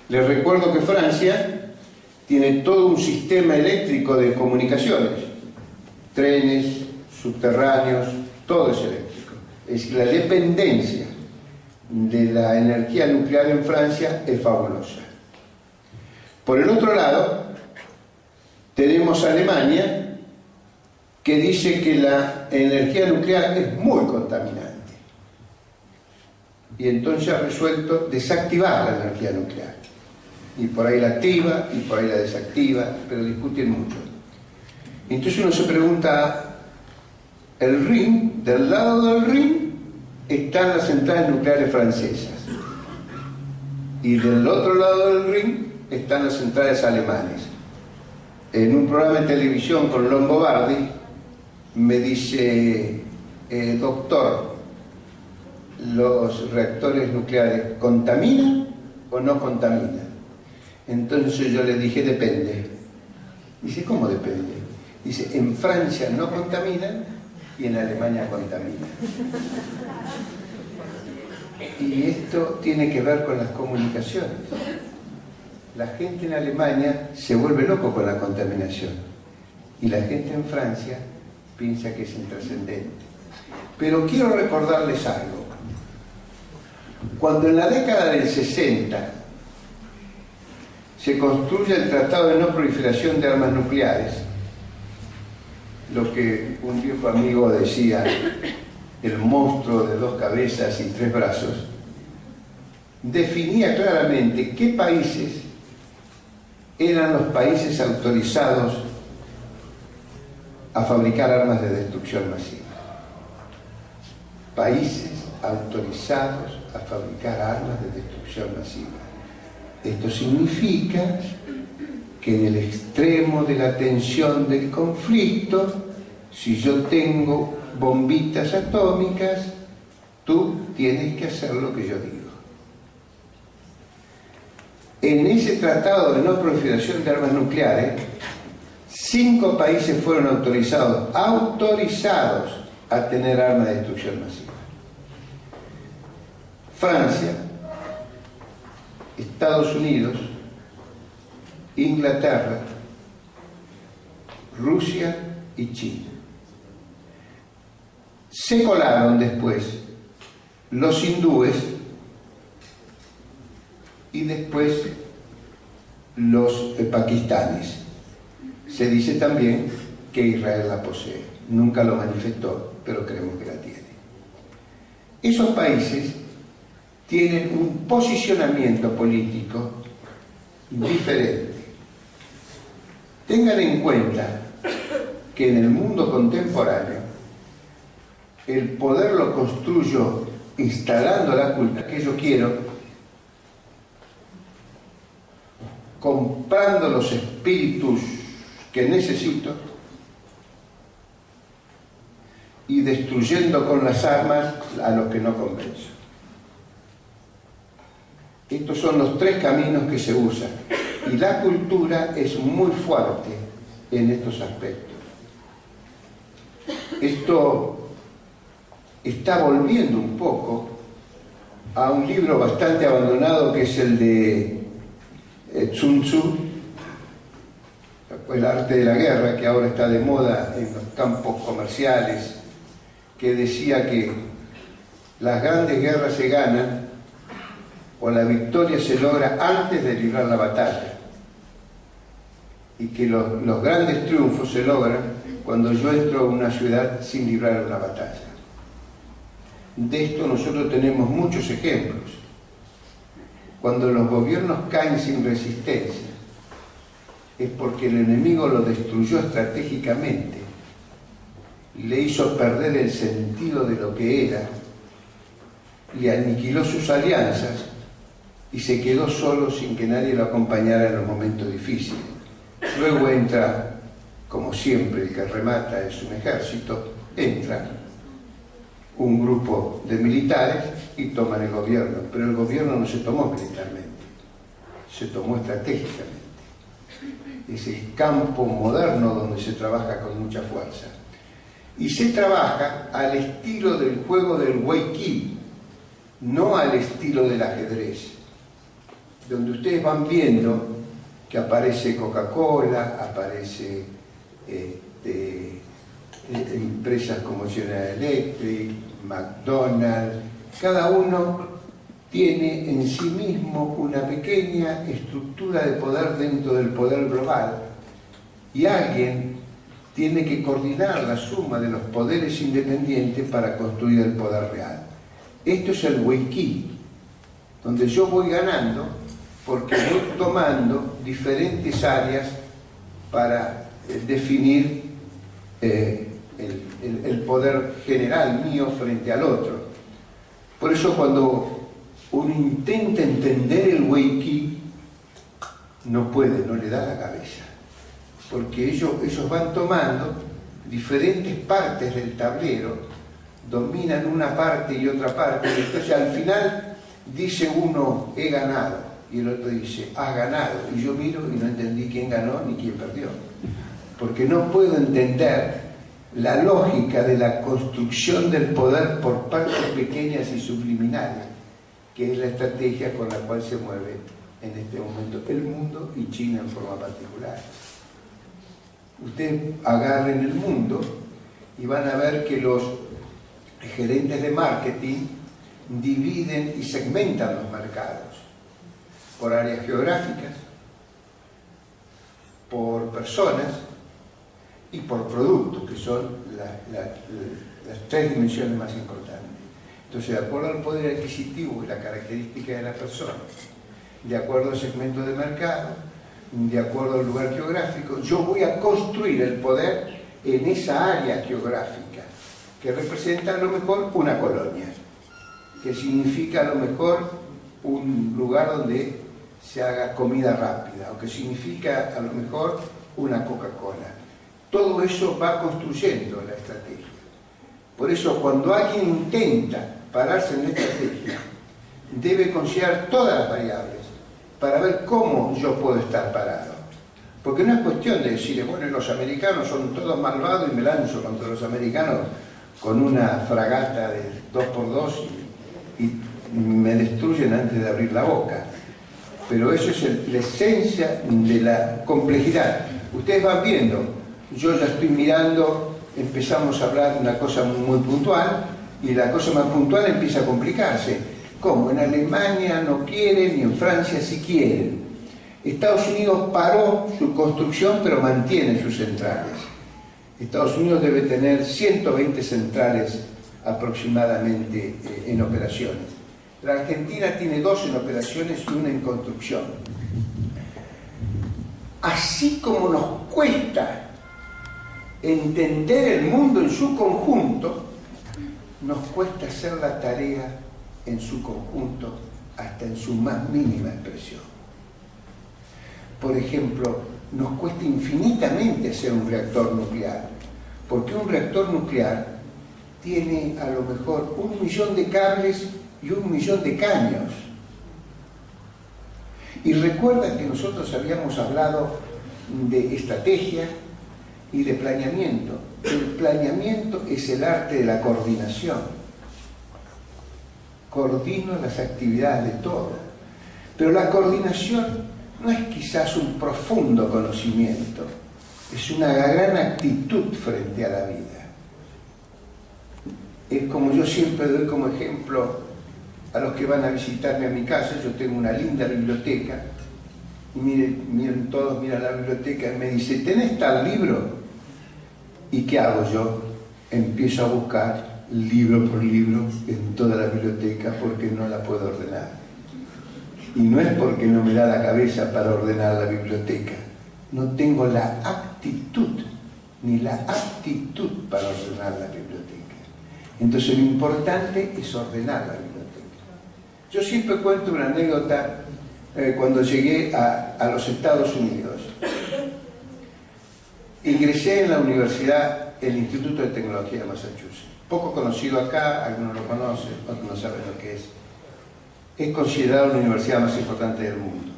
Les recuerdo que Francia tiene todo un sistema eléctrico de comunicaciones, trenes, subterráneos, todo es eléctrico. Es decir, la dependencia de la energía nuclear en Francia es fabulosa. Por el otro lado, tenemos a Alemania, que dice que la energía nuclear es muy contaminante. Y entonces ha resuelto desactivar la energía nuclear. Y por ahí la activa, y por ahí la desactiva, pero discuten mucho. Entonces uno se pregunta, el Rin, del lado del Rin están las centrales nucleares francesas. Y del otro lado del Rin están las centrales alemanes. En un programa de televisión con Longobardi, me dice, doctor, ¿los reactores nucleares contaminan o no contaminan? Entonces yo le dije, depende. Dice, ¿cómo depende? Dice, en Francia no contaminan y en Alemania contaminan. Y esto tiene que ver con las comunicaciones. La gente en Alemania se vuelve loco con la contaminación y la gente en Francia piensa que es intrascendente. Pero quiero recordarles algo. Cuando en la década del 60 se construye el Tratado de No Proliferación de Armas Nucleares, lo que un viejo amigo decía, el monstruo de 2 cabezas y 3 brazos, definía claramente qué países eran los países autorizados a fabricar armas de destrucción masiva. Países autorizados a fabricar armas de destrucción masiva. Esto significa que en el extremo de la tensión del conflicto, si yo tengo bombitas atómicas, tú tienes que hacer lo que yo digo. En ese tratado de no proliferación de armas nucleares, 5 países fueron autorizados a tener armas de destrucción masiva. Francia, Estados Unidos, Inglaterra, Rusia y China. Se colaron después los hindúes y después los pakistaníes. Se dice también que Israel la posee. Nunca lo manifestó, pero creemos que la tiene. Esos países tienen un posicionamiento político diferente. Tengan en cuenta que en el mundo contemporáneo el poder lo construyo instalando la cultura que yo quiero, comprando los espíritus que necesito y destruyendo con las armas a los que no convenzo. Estos son los 3 caminos que se usan y la cultura es muy fuerte en estos aspectos. Esto está volviendo un poco a un libro bastante abandonado que es el de Sun Tzu, el arte de la guerra, que ahora está de moda en los campos comerciales, que decía que las grandes guerras se ganan o la victoria se logra antes de librar la batalla, y que los grandes triunfos se logran cuando yo entro a una ciudad sin librar una batalla. De esto nosotros tenemos muchos ejemplos. Cuando los gobiernos caen sin resistencia, es porque el enemigo lo destruyó estratégicamente, le hizo perder el sentido de lo que era, le aniquiló sus alianzas y se quedó solo sin que nadie lo acompañara en los momentos difíciles. Luego entra, como siempre, el que remata es un ejército, entra un grupo de militares y toman el gobierno, pero el gobierno no se tomó militarmente, se tomó estratégicamente. Es el campo moderno donde se trabaja con mucha fuerza. Y se trabaja al estilo del juego del Weiqi, no al estilo del ajedrez, donde ustedes van viendo que aparece Coca-Cola, aparece empresas como General Electric, McDonald's, cada uno tiene en sí mismo una pequeña estructura de poder dentro del poder global y alguien tiene que coordinar la suma de los poderes independientes para construir el poder real. Esto es el Weiqi, donde yo voy ganando porque voy tomando diferentes áreas para definir el poder general mío frente al otro. Por eso cuando uno intenta entender el Weiqi, no puede, no le da la cabeza, porque ellos van tomando diferentes partes del tablero dominan una parte y otra parte, y entonces al final dice uno, he ganado, y el otro dice, has ganado, y yo miro y no entendí quién ganó ni quién perdió, porque no puedo entender la lógica de la construcción del poder por partes pequeñas y subliminales, que es la estrategia con la cual se mueve en este momento el mundo y China en forma particular. Ustedes agarren el mundo y van a ver que los gerentes de marketing dividen y segmentan los mercados por áreas geográficas, por personas y por productos, que son las tres dimensiones más importantes. Entonces, de acuerdo al poder adquisitivo y la característica de la persona, de acuerdo al segmento de mercado, de acuerdo al lugar geográfico, yo voy a construir el poder en esa área geográfica, que representa a lo mejor una colonia, que significa a lo mejor un lugar donde se haga comida rápida, o que significa a lo mejor una Coca-Cola. Todo eso va construyendo la estrategia. Por eso, cuando alguien intenta pararse en la estrategia, debe considerar todas las variables para ver cómo yo puedo estar parado. Porque no es cuestión de decir, bueno, los americanos son todos malvados y me lanzo contra los americanos con una fragata de 2x2 y me destruyen antes de abrir la boca. Pero eso es la esencia de la complejidad. Ustedes van viendo, yo ya estoy mirando, empezamos a hablar de una cosa muy puntual y la cosa más puntual empieza a complicarse. ¿Cómo? En Alemania no quieren y en Francia sí quieren. Estados Unidos paró su construcción pero mantiene sus centrales. Estados Unidos debe tener 120 centrales aproximadamente en operaciones. La Argentina tiene 2 en operaciones y 1 en construcción. Así como nos cuesta entender el mundo en su conjunto, nos cuesta hacer la tarea en su conjunto hasta en su más mínima expresión. Por ejemplo, nos cuesta infinitamente hacer un reactor nuclear, porque un reactor nuclear tiene a lo mejor 1 millón de cables y 1 millón de caños. Y recuerdan que nosotros habíamos hablado de estrategia y de planeamiento. El planeamiento es el arte de la coordinación. Coordino las actividades de todo. Pero la coordinación no es quizás un profundo conocimiento, es una gran actitud frente a la vida. Es como yo siempre doy como ejemplo a los que van a visitarme a mi casa. Yo tengo una linda biblioteca, y miren, todos miran la biblioteca y me dice, ¿tenés tal libro? ¿Y qué hago yo? Empiezo a buscar libro por libro en toda la biblioteca porque no la puedo ordenar. Y no es porque no me da la cabeza para ordenar la biblioteca, no tengo la actitud ni la aptitud para ordenar la biblioteca. Entonces lo importante es ordenar la biblioteca. Yo siempre cuento una anécdota cuando llegué a los Estados Unidos. Ingresé en la universidad, el Instituto de Tecnología de Massachusetts. Poco conocido acá, algunos lo conocen, otros no saben lo que es. Es considerada la universidad más importante del mundo.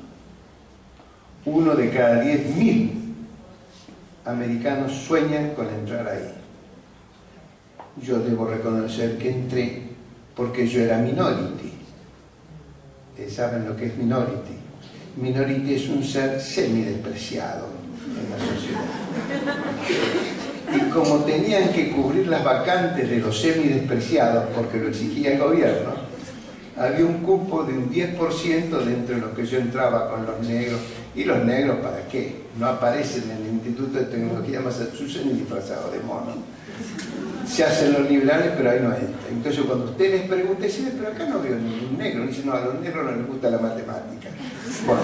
1 de cada 10.000 americanos sueñan con entrar ahí. Yo debo reconocer que entré porque yo era minority. ¿Saben lo que es minority? Minority es un ser semidespreciado en la sociedad. Y como tenían que cubrir las vacantes de los semidespreciados, porque lo exigía el gobierno, había un cupo de un 10% dentro de lo que yo entraba con los negros. ¿Y los negros para qué? No aparecen en el Instituto de Tecnología de Massachusetts ni disfrazados de mono. Se hacen los liberales, pero ahí no entran. Entonces cuando usted les pregunta, dicen, pero acá no veo ningún negro. Dicen, no, a los negros no les gusta la matemática. Bueno,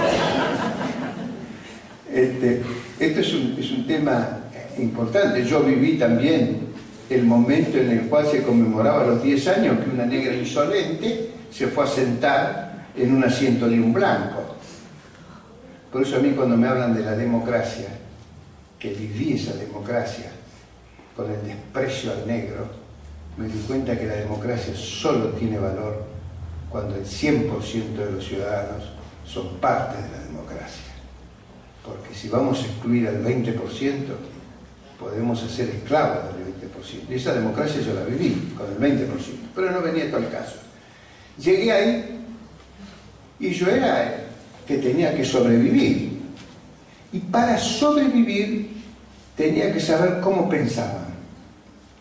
esto es un tema importante. Yo viví también el momento en el cual se conmemoraba los 10 años que una negra insolente se fue a sentar en un asiento de un blanco. Por eso a mí cuando me hablan de la democracia, que viví esa democracia, con el desprecio al negro, me di cuenta que la democracia solo tiene valor cuando el 100% de los ciudadanos son parte de la democracia. Porque si vamos a excluir al 20%, podemos hacer esclavos del 20%. Y esa democracia yo la viví con el 20%, pero no venía todo el caso. Llegué ahí y yo era el que tenía que sobrevivir. Y para sobrevivir tenía que saber cómo pensaban.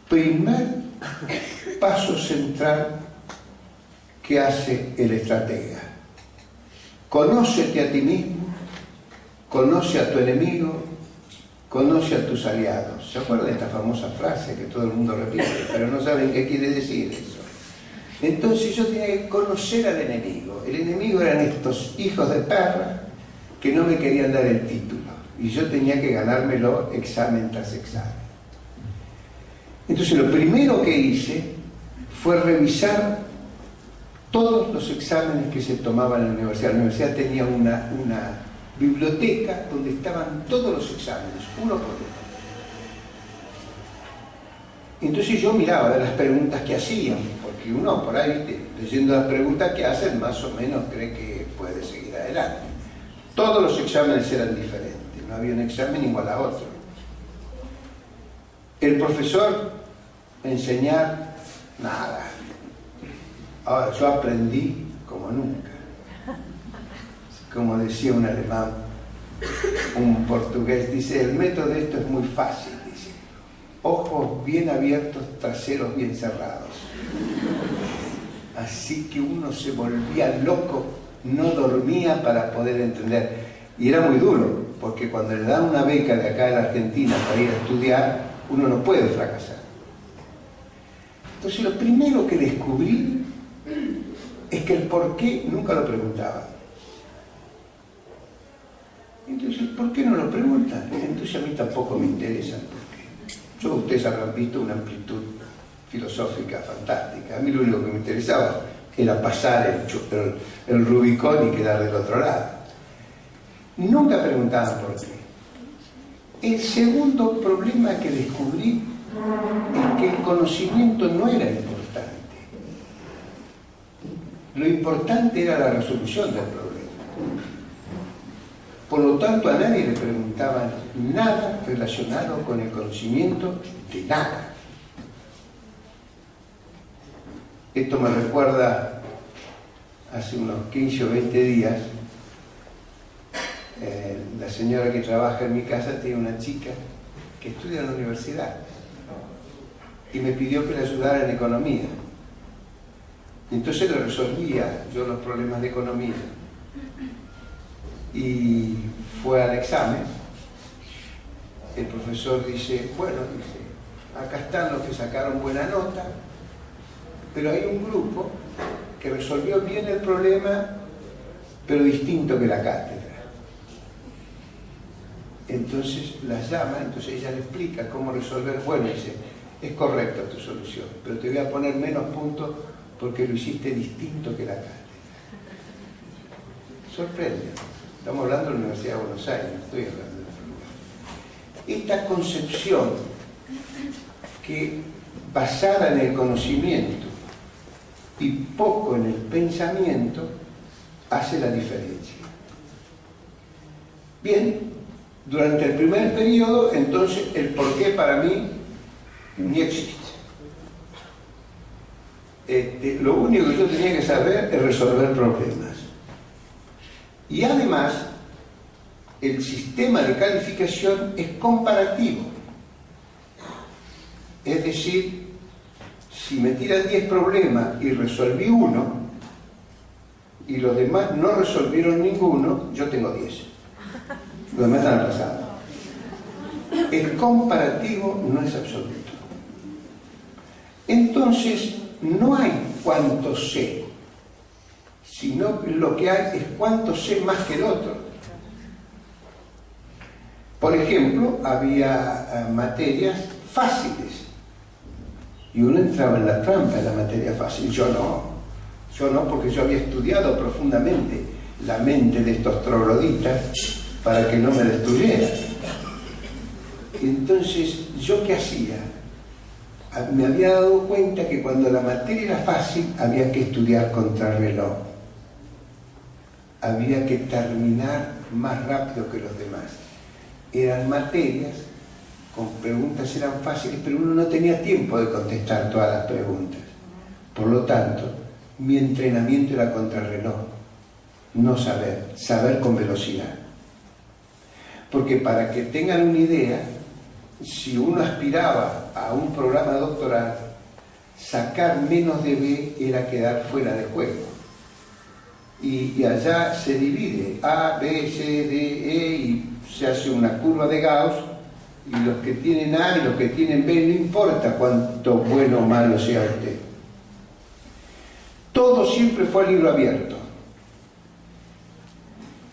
Primer paso central que hace el estratega: conócete a ti mismo, conoce a tu enemigo, conoce a tus aliados. ¿Se acuerdan de esta famosa frase que todo el mundo repite, pero no saben qué quiere decir eso? Entonces yo tenía que conocer al enemigo. El enemigo eran estos hijos de perra que no me querían dar el título, y yo tenía que ganármelo examen tras examen. Entonces lo primero que hice fue revisar todos los exámenes que se tomaban en la universidad. La universidad tenía una biblioteca donde estaban todos los exámenes, uno por uno. Entonces yo miraba las preguntas que hacían, porque uno por ahí, leyendo las preguntas que hacen, más o menos cree que puede seguir adelante. Todos los exámenes eran diferentes, no había un examen igual a otro. El profesor enseñar, nada. Ahora yo aprendí como nunca. Como decía un alemán, un portugués, dice: el método de esto es muy fácil, dice: ojos bien abiertos, traseros bien cerrados. Así que uno se volvía loco, no dormía para poder entender. Y era muy duro, porque cuando le dan una beca de acá de la Argentina para ir a estudiar, uno no puede fracasar. Entonces lo primero que descubrí es que el por qué nunca lo preguntaban. Entonces, ¿por qué no lo preguntan? Entonces a mí tampoco me interesa el por qué. Yo, ustedes habrán visto una amplitud filosófica fantástica. A mí lo único que me interesaba era pasar el Rubicón y quedar del otro lado. Nunca preguntaban por qué. El segundo problema que descubrí es que el conocimiento no era importante. Lo importante era la resolución del problema. Por lo tanto, a nadie le preguntaban nada relacionado con el conocimiento de nada. Esto me recuerda hace unos 15 o 20 días, la señora que trabaja en mi casa tiene una chica que estudia en la universidad y me pidió que le ayudara en economía. Entonces le resolvía yo los problemas de economía. Y fue al examen. El profesor dice: bueno, dice, acá están los que sacaron buena nota, pero hay un grupo que resolvió bien el problema, pero distinto que la cátedra. Entonces las llama, entonces ella le explica cómo resolver. Bueno, dice: es correcta tu solución, pero te voy a poner menos puntos porque lo hiciste distinto que la cátedra. Sorprende. Estamos hablando de la Universidad de Buenos Aires, no estoy hablando de otro lugar. Esta concepción que basada en el conocimiento y poco en el pensamiento hace la diferencia. Bien, durante el primer periodo, entonces, el porqué para mí ni existe. Lo único que yo tenía que saber es resolver problemas. Y además, el sistema de calificación es comparativo. Es decir, si me tiran 10 problemas y resolví uno, y los demás no resolvieron ninguno, yo tengo 10. Los demás están atrasados. El comparativo no es absoluto. Entonces, no hay cuánto sé, sino lo que hay es cuánto sé más que el otro. Por ejemplo, había materias fáciles y uno entraba en la trampa de la materia fácil. Yo no, porque yo había estudiado profundamente la mente de estos trogloditas para que no me destruyeran. Entonces, ¿yo qué hacía? me había dado cuenta que cuando la materia era fácil había que estudiar contrarreloj. Había que terminar más rápido que los demás. Eran materias, con preguntas eran fáciles, pero uno no tenía tiempo de contestar todas las preguntas. Por lo tanto, mi entrenamiento era contrarreloj, no saber con velocidad. Porque para que tengan una idea, si uno aspiraba a un programa doctoral, sacar menos de B era quedar fuera de juego. Y allá se divide A, B, C, D, E y se hace una curva de Gauss, y los que tienen A y los que tienen B, no importa cuánto bueno o malo sea usted. Todo siempre fue a libro abierto.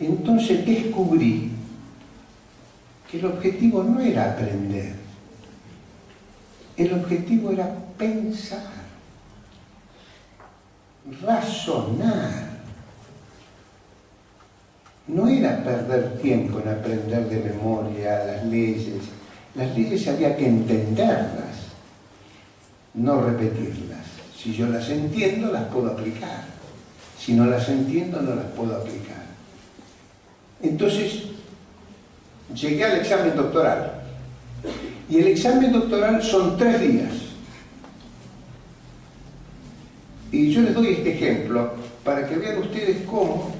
Entonces descubrí que el objetivo no era aprender, el objetivo era pensar, razonar. No era perder tiempo en aprender de memoria las leyes. Las leyes había que entenderlas, no repetirlas. Si yo las entiendo, las puedo aplicar. Si no las entiendo, no las puedo aplicar. Entonces, llegué al examen doctoral. Y el examen doctoral son 3 días. Y yo les doy este ejemplo para que vean ustedes cómo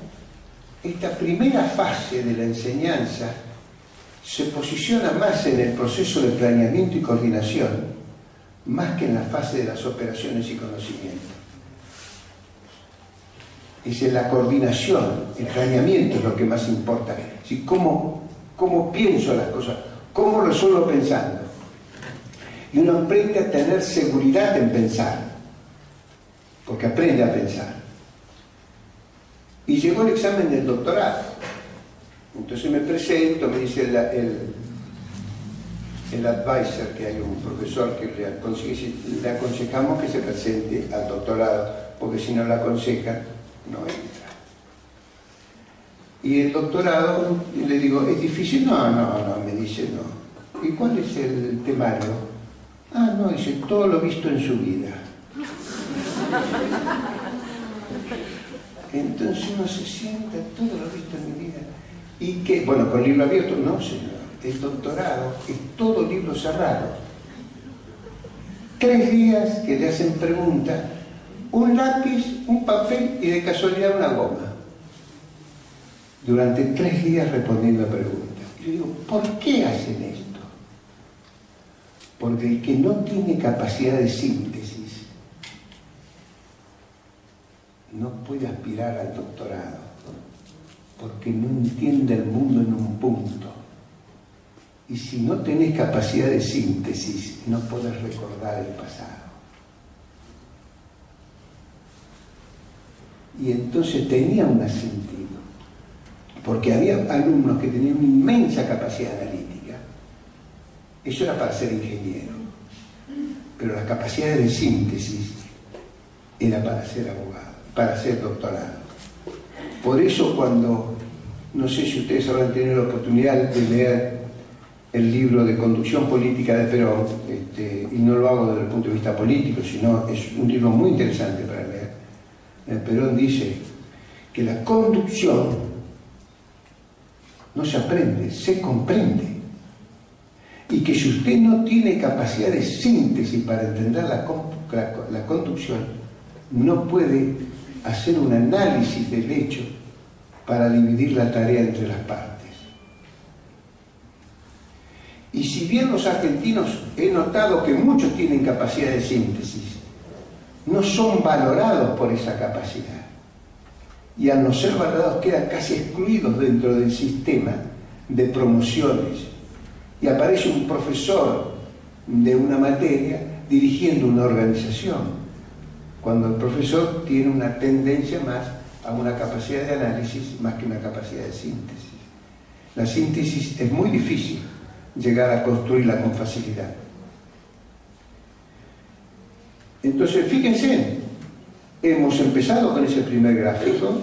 esta primera fase de la enseñanza se posiciona más en el proceso de planeamiento y coordinación, más que en la fase de las operaciones y conocimiento. Es en la coordinación, el planeamiento es lo que más importa. ¿Sí? ¿Cómo pienso las cosas? ¿Cómo resuelvo pensando? Y uno aprende a tener seguridad en pensar, porque aprende a pensar. Y llegó el examen del doctorado. Entonces me presento, me dice el advisor, que hay un profesor que le aconsejamos que se presente al doctorado, porque si no le aconsejan, no entra. Y el doctorado, le digo, ¿es difícil? No, me dice no. ¿Y cuál es el temario? No, dice, todo lo visto en su vida. Entonces uno se sienta, todo lo visto en mi vida. ¿Y qué? Bueno, con libro abierto, no, señor. El doctorado es todo libro cerrado. 3 días que le hacen preguntas, un lápiz, un papel y de casualidad una goma. Durante 3 días respondiendo a preguntas. Yo digo, ¿por qué hacen esto? Porque el que no tiene capacidad de síntesis no puede aspirar al doctorado, porque no entiende el mundo en un punto. Y si no tenés capacidad de síntesis, no podés recordar el pasado. Y entonces tenía un sentido, porque había alumnos que tenían una inmensa capacidad analítica. Eso era para ser ingeniero, pero la capacidad de síntesis era para ser abogado, para ser doctorado. Por eso cuando, no sé si ustedes habrán tenido la oportunidad de leer el libro de Conducción Política de Perón, y no lo hago desde el punto de vista político, sino es un libro muy interesante para leer. Perón dice que la conducción no se aprende, se comprende. Y que si usted no tiene capacidad de síntesis para entender la conducción, no puede hacer un análisis del hecho para dividir la tarea entre las partes. Y si bien los argentinos, he notado que muchos tienen capacidad de síntesis, no son valorados por esa capacidad. Y al no ser valorados quedan casi excluidos dentro del sistema de promociones. Y aparece un profesor de una materia dirigiendo una organización, cuando el profesor tiene una tendencia más a una capacidad de análisis más que una capacidad de síntesis. La síntesis es muy difícil llegar a construirla con facilidad. Entonces, fíjense, hemos empezado con ese primer gráfico,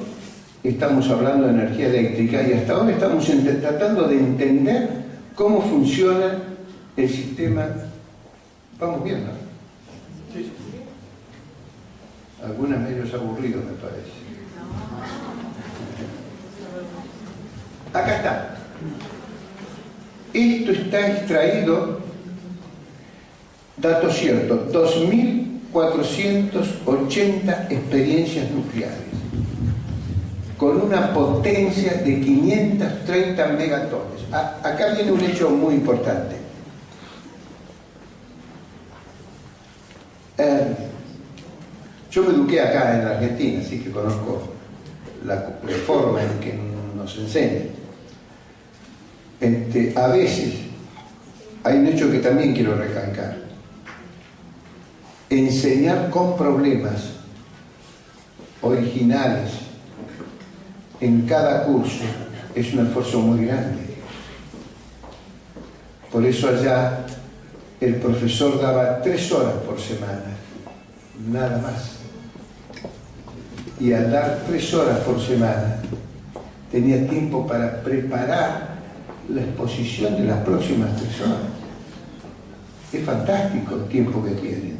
estamos hablando de energía eléctrica y hasta ahora estamos tratando de entender cómo funciona el sistema. Vamos viendo. Algunas medios aburridos, me parece. Acá está. Esto está extraído, dato cierto, 2.480 experiencias nucleares, con una potencia de 530 megatones. Acá viene un hecho muy importante. Yo me eduqué acá en la Argentina, así que conozco la forma en que nos enseñan. A veces hay un hecho que también quiero recalcar. Enseñar con problemas originales en cada curso es un esfuerzo muy grande. Por eso allá el profesor daba 3 horas por semana, nada más. Y al dar 3 horas por semana tenía tiempo para preparar la exposición de las próximas 3 horas. Es fantástico el tiempo que tienen.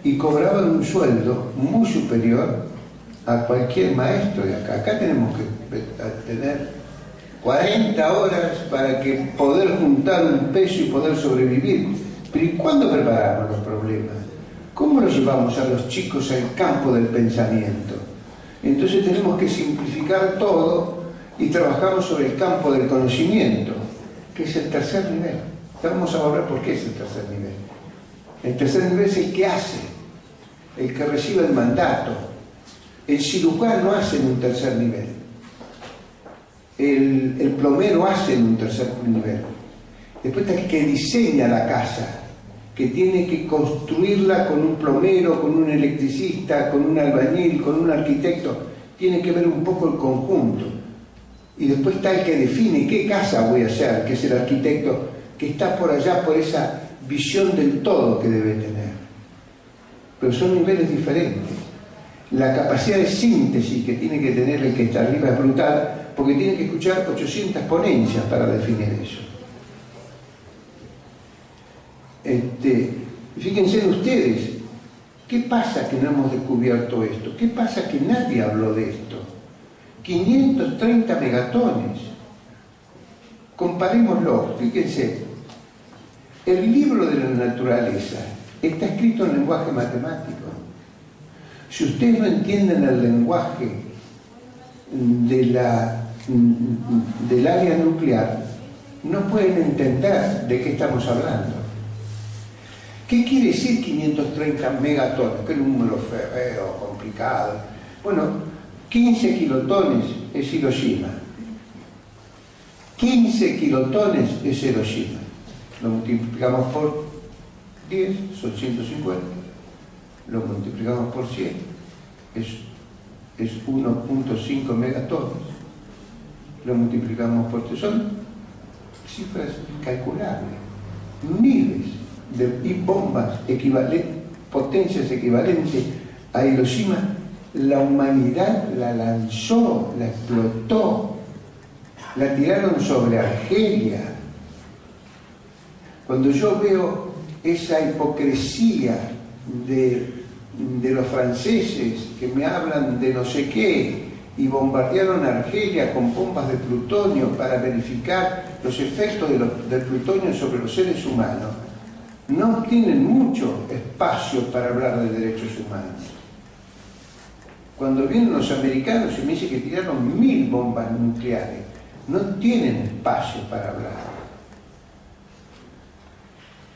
Y cobraban un sueldo muy superior a cualquier maestro de acá. Acá tenemos que tener 40 horas para que poder juntar un peso y poder sobrevivir. Pero ¿y cuándo preparamos los problemas? ¿Cómo los llevamos a los chicos al campo del pensamiento? Entonces tenemos que simplificar todo y trabajamos sobre el campo del conocimiento, que es el tercer nivel. Vamos a hablar por qué es el tercer nivel. El tercer nivel es el que hace, el que recibe el mandato. El cirujano hace en un tercer nivel. El plomero hace en un tercer nivel. Después está el que diseña la casa, que tiene que construirla con un plomero, con un electricista, con un albañil, con un arquitecto. Tiene que ver un poco el conjunto. Y después está el que define qué casa voy a hacer, que es el arquitecto, que está por allá, por esa visión del todo que debe tener. Pero son niveles diferentes. La capacidad de síntesis que tiene que tener el que está arriba es brutal, porque tiene que escuchar 800 ponencias para definir eso. Fíjense ustedes, ¿qué pasa que no hemos descubierto esto? ¿Qué pasa que nadie habló de esto? 530 megatones. Comparémoslo, fíjense. El libro de la naturaleza está escrito en lenguaje matemático. Si ustedes no entienden el lenguaje del área nuclear, no pueden entender de qué estamos hablando. ¿Qué quiere decir 530 megatones? ¿Qué número feo, complicado? Bueno, 15 kilotones es Hiroshima. 15 kilotones es Hiroshima. Lo multiplicamos por 10, son 150. Lo multiplicamos por 100, es 1.5 megatones. Lo multiplicamos por 3, son cifras calculables. Miles de bombas equivalentes, potencias equivalentes a Hiroshima. La humanidad la lanzó, la explotó, la tiraron sobre Argelia. Cuando yo veo esa hipocresía de los franceses que me hablan de no sé qué y bombardearon a Argelia con bombas de plutonio para verificar los efectos del plutonio sobre los seres humanos, no tienen mucho espacio para hablar de derechos humanos. Cuando vienen los americanos y me dicen que tiraron 1000 bombas nucleares, no tienen espacio para hablar.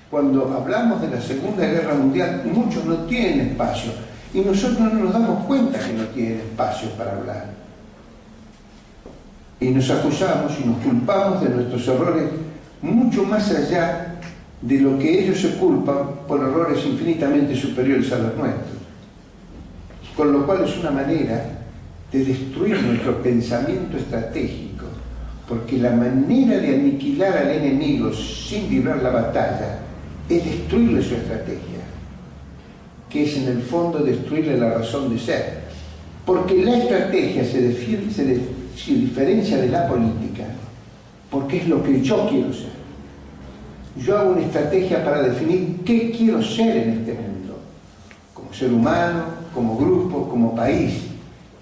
Cuando hablamos de la Segunda Guerra Mundial, muchos no tienen espacio. Y nosotros no nos damos cuenta que no tienen espacio para hablar. Y nos acusamos y nos culpamos de nuestros errores mucho más allá de lo que ellos se culpan por errores infinitamente superiores a los nuestros. Con lo cual es una manera de destruir nuestro pensamiento estratégico, porque la manera de aniquilar al enemigo sin librar la batalla es destruirle su estrategia, que es en el fondo destruirle la razón de ser. Porque la estrategia se diferencia de la política, porque es lo que yo quiero ser. Yo hago una estrategia para definir qué quiero ser en este mundo. ser humano, como grupo, como país.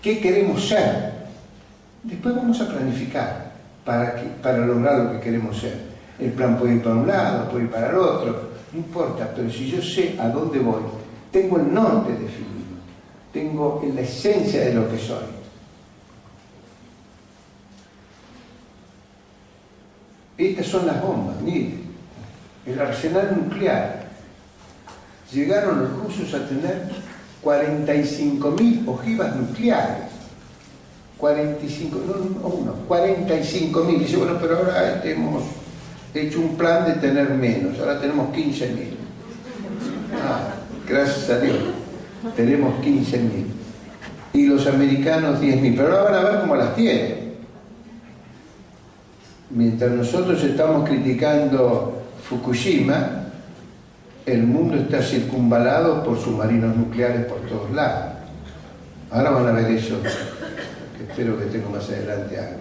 ¿Qué queremos ser? Después vamos a planificar para lograr lo que queremos ser. El plan puede ir para un lado, puede ir para el otro, no importa, pero si yo sé a dónde voy, tengo el norte definido, tengo la esencia de lo que soy. Estas son las bombas, miren, el arsenal nuclear. Llegaron los rusos a tener 45.000 ojivas nucleares. 45.000. Dice, bueno, pero ahora hemos hecho un plan de tener menos, ahora tenemos 15.000. Gracias a Dios, tenemos 15.000. Y los americanos 10.000, pero ahora van a ver cómo las tienen. Mientras nosotros estamos criticando Fukushima, el mundo está circunvalado por submarinos nucleares por todos lados. Ahora van a ver eso, que espero que tengo más adelante algo.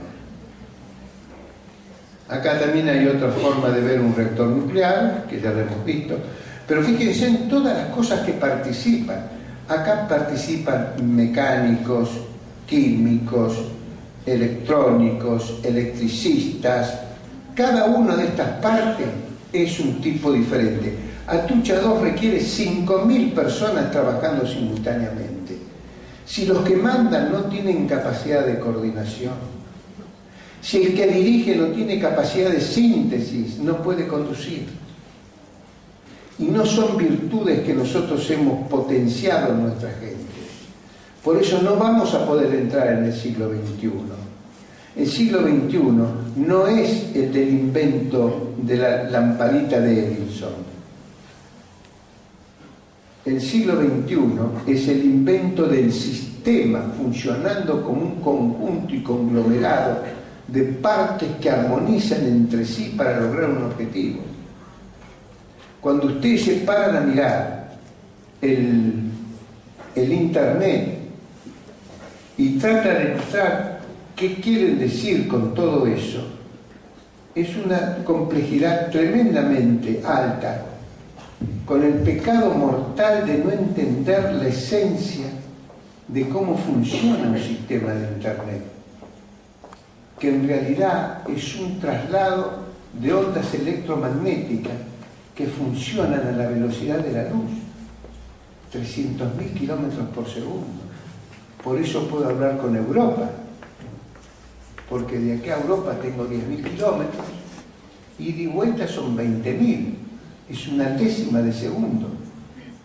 Acá también hay otra forma de ver un reactor nuclear, que ya lo hemos visto, pero fíjense en todas las cosas que participan. Acá participan mecánicos, químicos, electrónicos, electricistas. Cada una de estas partes es un tipo diferente. Atucha 2 requiere 5.000 personas trabajando simultáneamente. Si los que mandan no tienen capacidad de coordinación, si el que dirige no tiene capacidad de síntesis, no puede conducir. Y no son virtudes que nosotros hemos potenciado en nuestra gente. Por eso no vamos a poder entrar en el siglo XXI. El siglo XXI no es el del invento de la lamparita de Edison. El siglo XXI es el invento del sistema funcionando como un conjunto y conglomerado de partes que armonizan entre sí para lograr un objetivo. Cuando ustedes se paran a mirar el Internet y tratan de mostrar qué quieren decir con todo eso, es una complejidad tremendamente alta, con el pecado mortal de no entender la esencia de cómo funciona un sistema de Internet, que en realidad es un traslado de ondas electromagnéticas que funcionan a la velocidad de la luz, 300.000 kilómetros por segundo. Por eso puedo hablar con Europa, porque de aquí a Europa tengo 10.000 kilómetros y de vuelta son 20.000. Es una décima de segundo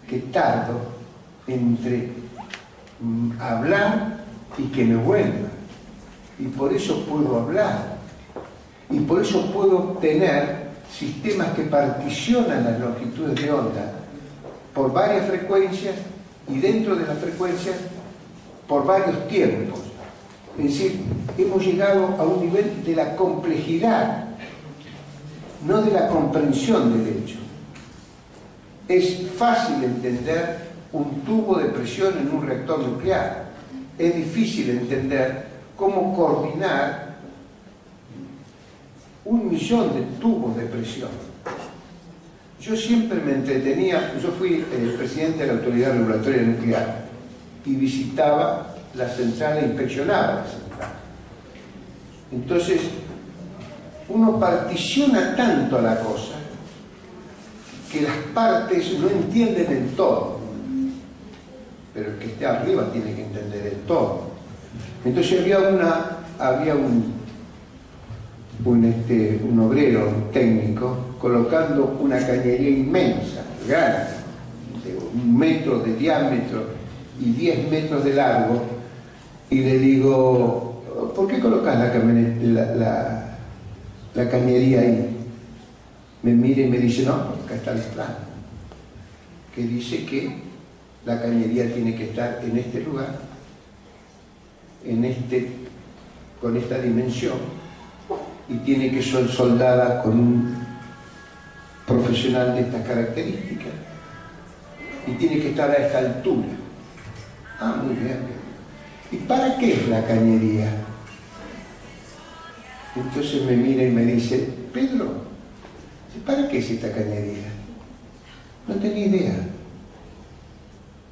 que tardo entre hablar y que me vuelva. Y por eso puedo hablar. Y por eso puedo obtener sistemas que particionan las longitudes de onda por varias frecuencias y dentro de las frecuencias por varios tiempos. Es decir, hemos llegado a un nivel de la complejidad, no de la comprensión del hecho. Es fácil entender un tubo de presión en un reactor nuclear. Es difícil entender cómo coordinar 1.000.000 de tubos de presión. Yo siempre me entretenía, yo fui el presidente de la Autoridad Regulatoria Nuclear y visitaba la central e inspeccionaba la central. Entonces, uno particiona tanto a la cosa que las partes no entienden el todo, pero el que esté arriba tiene que entender el todo. Entonces había un obrero, un técnico, colocando una cañería inmensa, grande, de 1 metro de diámetro y 10 metros de largo, y le digo, ¿por qué colocas la cañería ahí? Me mira y me dice, no, acá está el plan, que dice que la cañería tiene que estar en este lugar, con esta dimensión, y tiene que ser soldada con un profesional de estas características, y tiene que estar a esta altura. Ah, muy bien. ¿Y para qué es la cañería? Entonces me mira y me dice, Pedro, ¿para qué es esta cañería? No tenía idea.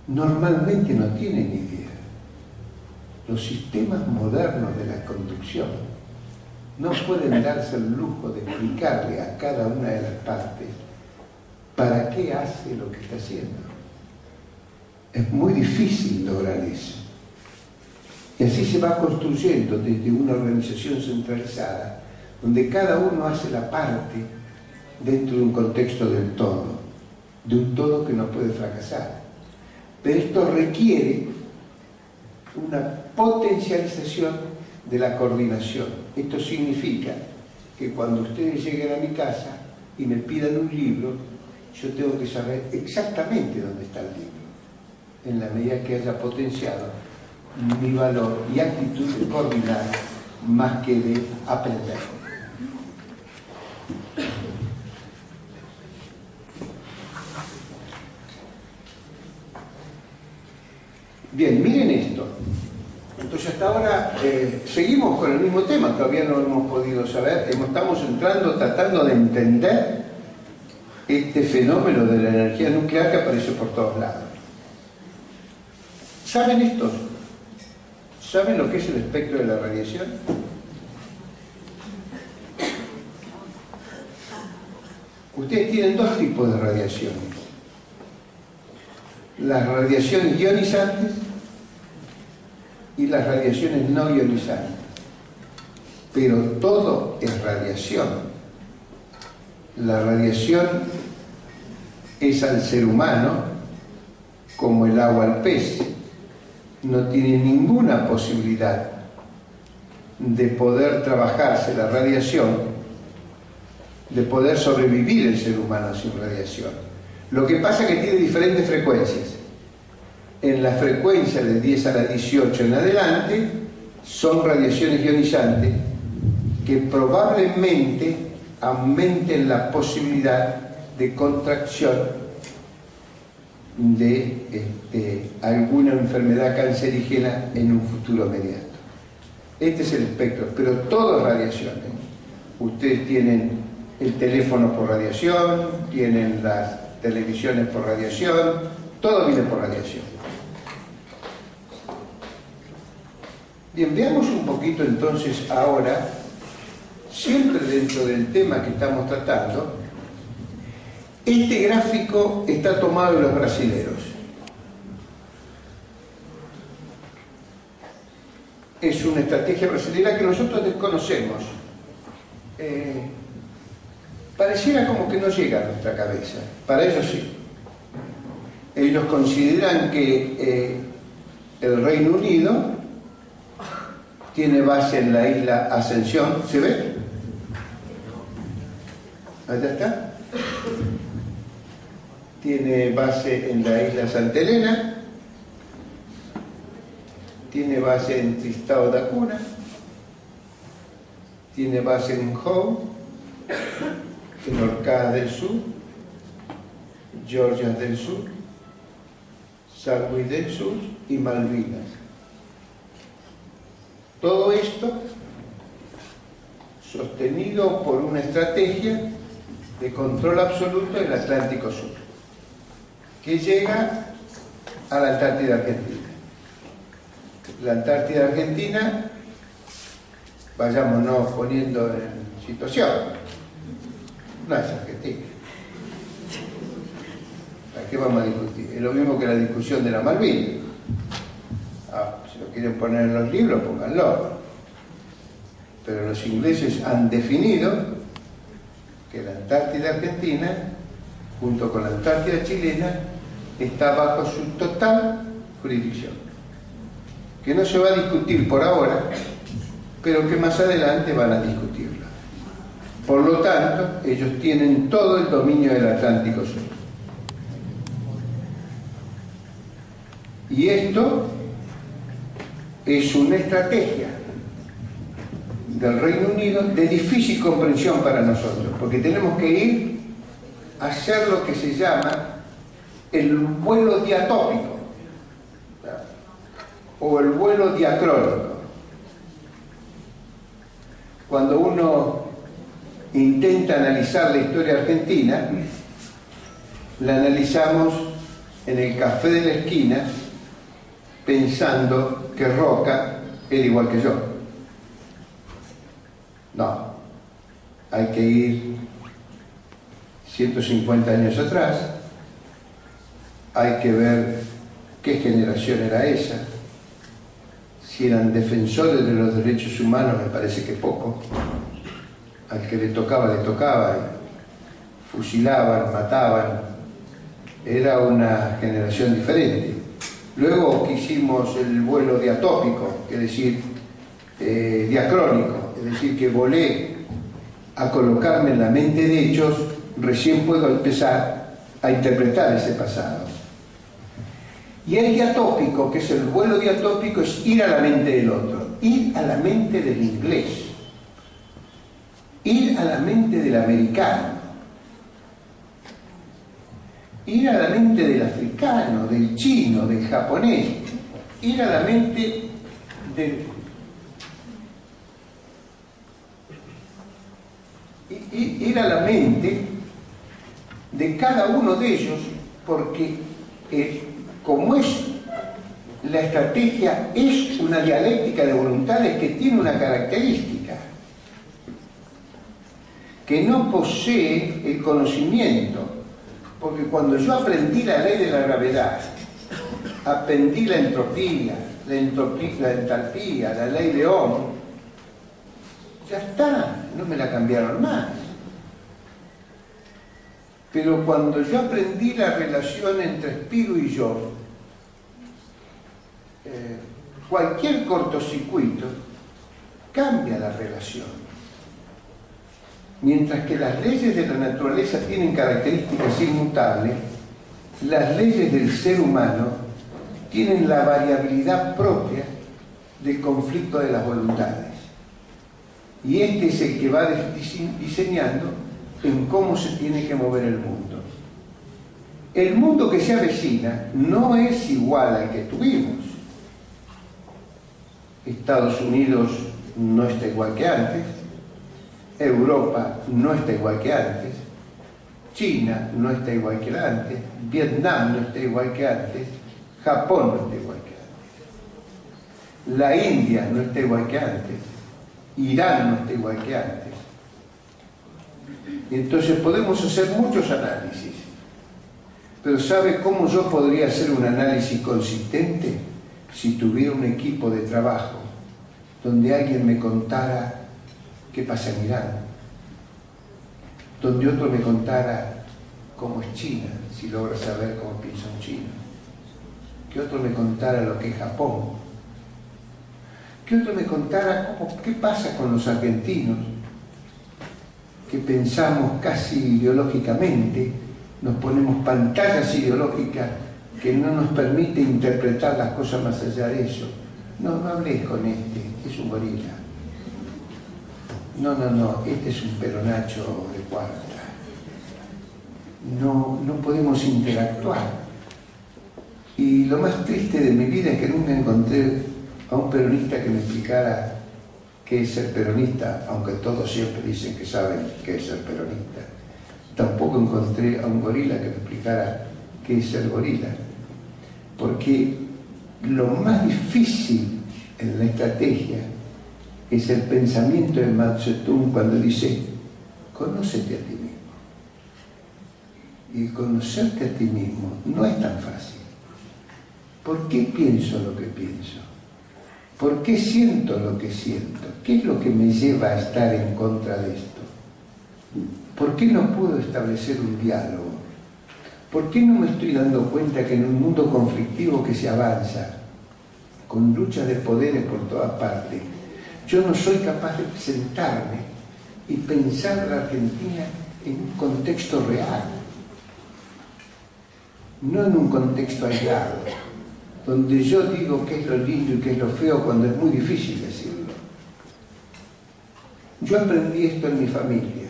normalmente no tienen idea. Los sistemas modernos de la conducción no pueden darse el lujo de explicarle a cada una de las partes para qué hace lo que está haciendo. Es muy difícil lograr eso. Y así se va construyendo desde una organización centralizada, donde cada uno hace la parte dentro de un contexto del todo, de un todo que no puede fracasar. Pero esto requiere una potencialización de la coordinación. Esto significa que cuando ustedes lleguen a mi casa y me pidan un libro, yo tengo que saber exactamente dónde está el libro, en la medida que haya potenciado mi valor y actitud de coordinar más que de aprender. Bien, miren esto. Entonces hasta ahora seguimos con el mismo tema, todavía no lo hemos podido saber, estamos entrando, tratando de entender este fenómeno de la energía nuclear que aparece por todos lados. ¿Saben esto? ¿Saben lo que es el espectro de la radiación? Ustedes tienen dos tipos de radiaciones. Las radiaciones ionizantes y las radiaciones no ionizantes. Pero todo es radiación. La radiación es al ser humano como el agua al pez. No tiene ninguna posibilidad de poder trabajarse la radiación, de poder sobrevivir el ser humano sin radiación. Lo que pasa es que tiene diferentes frecuencias. En la frecuencia de 10 a la 18 en adelante son radiaciones ionizantes que probablemente aumenten la posibilidad de contracción de alguna enfermedad cancerígena en un futuro inmediato. Este es el espectro, pero todo es radiación. Ustedes tienen el teléfono por radiación, tienen las televisiones por radiación, todo viene por radiación. Bien, veamos un poquito entonces ahora, siempre dentro del tema que estamos tratando. Este gráfico está tomado de los brasileros. Es una estrategia brasileña que nosotros desconocemos. Pareciera como que no llega a nuestra cabeza. Para ellos sí. Ellos consideran que el Reino Unido tiene base en la isla Ascensión. ¿Se ve? Allá está. Tiene base en la isla Santa Elena, tiene base en Tristão da Cunha, tiene base en Howe, en Orcadas del Sur, Georgias del Sur, Sandwich del Sur y Malvinas. Todo esto sostenido por una estrategia de control absoluto del Atlántico Sur, que llega a la Antártida Argentina. La Antártida Argentina, vayámonos poniendo en situación, no es Argentina. ¿A qué vamos a discutir? Es lo mismo que la discusión de la Malvinas. Si lo quieren poner en los libros, pónganlo. Pero los ingleses han definido que la Antártida Argentina, junto con la Antártida chilena, está bajo su total jurisdicción, que no se va a discutir por ahora, pero que más adelante van a discutirla. Por lo tanto, ellos tienen todo el dominio del Atlántico Sur. Y esto es una estrategia del Reino Unido de difícil comprensión para nosotros, porque tenemos que ir a hacer lo que se llama el vuelo diatópico o el vuelo diacrónico. Cuando uno intenta analizar la historia argentina, la analizamos en el café de la esquina pensando que Roca era igual que yo. No, hay que ir 150 años atrás, hay que ver qué generación era esa, si eran defensores de los derechos humanos, me parece que poco, al que le tocaba, y fusilaban, mataban, era una generación diferente. Luego que hicimos el vuelo diatópico, es decir, diacrónico, es decir, que volé a colocarme en la mente de hechos, recién puedo empezar a interpretar ese pasado. Y el diatópico, que es el vuelo diatópico, es ir a la mente del otro, ir a la mente del inglés, ir a la mente del americano, ir a la mente del africano, del chino, del japonés, ir a la mente del... ir a la mente de cada uno de ellos, porque como es la estrategia, es una dialéctica de voluntades que tiene una característica, que no posee el conocimiento, porque cuando yo aprendí la ley de la gravedad, aprendí la entropía, la entalpía, la ley de Ohm, ya está, no me la cambiaron más. Pero cuando yo aprendí la relación entre Spiro y yo, cualquier cortocircuito cambia la relación. Mientras que las leyes de la naturaleza tienen características inmutables, las leyes del ser humano tienen la variabilidad propia del conflicto de las voluntades. Y este es el que va diseñando en cómo se tiene que mover el mundo. El mundo que se avecina no es igual al que tuvimos. Estados Unidos no está igual que antes, Europa no está igual que antes, China no está igual que antes, Vietnam no está igual que antes, Japón no está igual que antes, la India no está igual que antes, Irán no está igual que antes. Entonces podemos hacer muchos análisis, pero ¿sabe cómo yo podría hacer un análisis consistente? Si tuviera un equipo de trabajo donde alguien me contara qué pasa en Irán, donde otro me contara cómo es China, si logra saber cómo piensa un chino, que otro me contara lo que es Japón, que otro me contara qué pasa con los argentinos, que pensamos casi ideológicamente, nos ponemos pantallas ideológicas que no nos permite interpretar las cosas más allá de eso. No, no hables con este, es un gorila. No, este es un peronacho de cuarta. No podemos interactuar. Y lo más triste de mi vida es que nunca encontré a un peronista que me explicara qué es ser peronista, aunque todos siempre dicen que saben qué es ser peronista. Tampoco encontré a un gorila que me explicara qué es ser gorila. Porque lo más difícil en la estrategia es el pensamiento de Mao Zedong cuando dice: conócete a ti mismo. Y conocerte a ti mismo no es tan fácil. ¿Por qué pienso lo que pienso? ¿Por qué siento lo que siento? ¿Qué es lo que me lleva a estar en contra de esto? ¿Por qué no puedo establecer un diálogo? ¿Por qué no me estoy dando cuenta que en un mundo conflictivo que se avanza, con luchas de poderes por todas partes, yo no soy capaz de sentarme y pensar la Argentina en un contexto real, no en un contexto aislado, donde yo digo qué es lo lindo y qué es lo feo cuando es muy difícil decirlo? Yo aprendí esto en mi familia,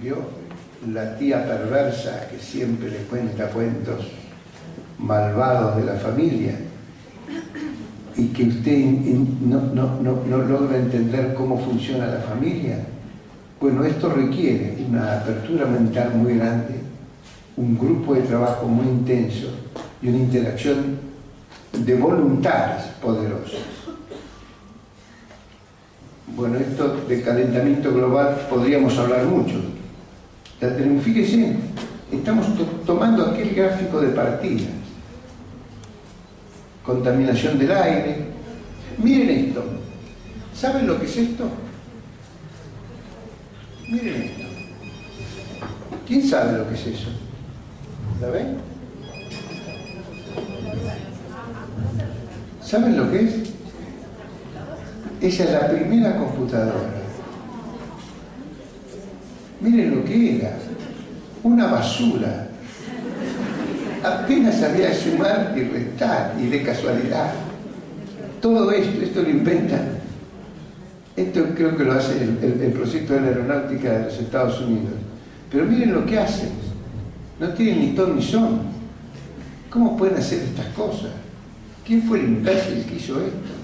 ¿vio? La tía perversa que siempre le cuenta cuentos malvados de la familia y que usted no logra entender cómo funciona la familia. Bueno, esto requiere una apertura mental muy grande un grupo de trabajo muy intenso y una interacción de voluntades poderosas. Bueno, esto de calentamiento global podríamos hablar mucho. Fíjense, estamos tomando aquel gráfico de partida. Contaminación del aire. Miren esto. ¿Saben lo que es esto? Miren esto. ¿Quién sabe lo que es eso? ¿La ven? ¿Saben lo que es? Esa es la primera computadora. Miren lo que era. Una basura. Apenas sabía sumar y restar, y de casualidad. Todo esto lo inventan. Esto creo que lo hace el proyecto de la aeronáutica de los Estados Unidos. Pero miren lo que hacen. No tienen ni ton ni son. ¿Cómo pueden hacer estas cosas? ¿Quién fue el imbécil que hizo esto?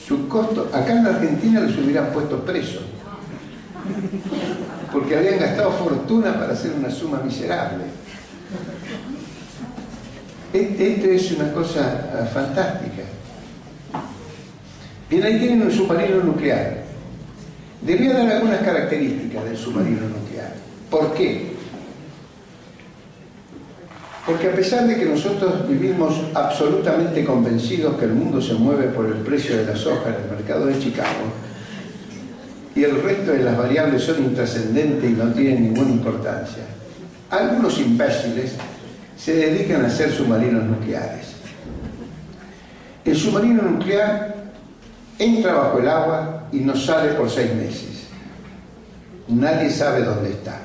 Su costo, acá en la Argentina los hubieran puesto presos, porque habían gastado fortuna para hacer una suma miserable. Esto es una cosa fantástica. Bien, ahí tienen un submarino nuclear. Debería dar algunas características del submarino nuclear. ¿Por qué? Porque a pesar de que nosotros vivimos absolutamente convencidos que el mundo se mueve por el precio de la soja en el mercado de Chicago, y el resto de las variables son intrascendentes y no tienen ninguna importancia, algunos imbéciles se dedican a hacer submarinos nucleares. El submarino nuclear entra bajo el agua y no sale por 6 meses. Nadie sabe dónde está.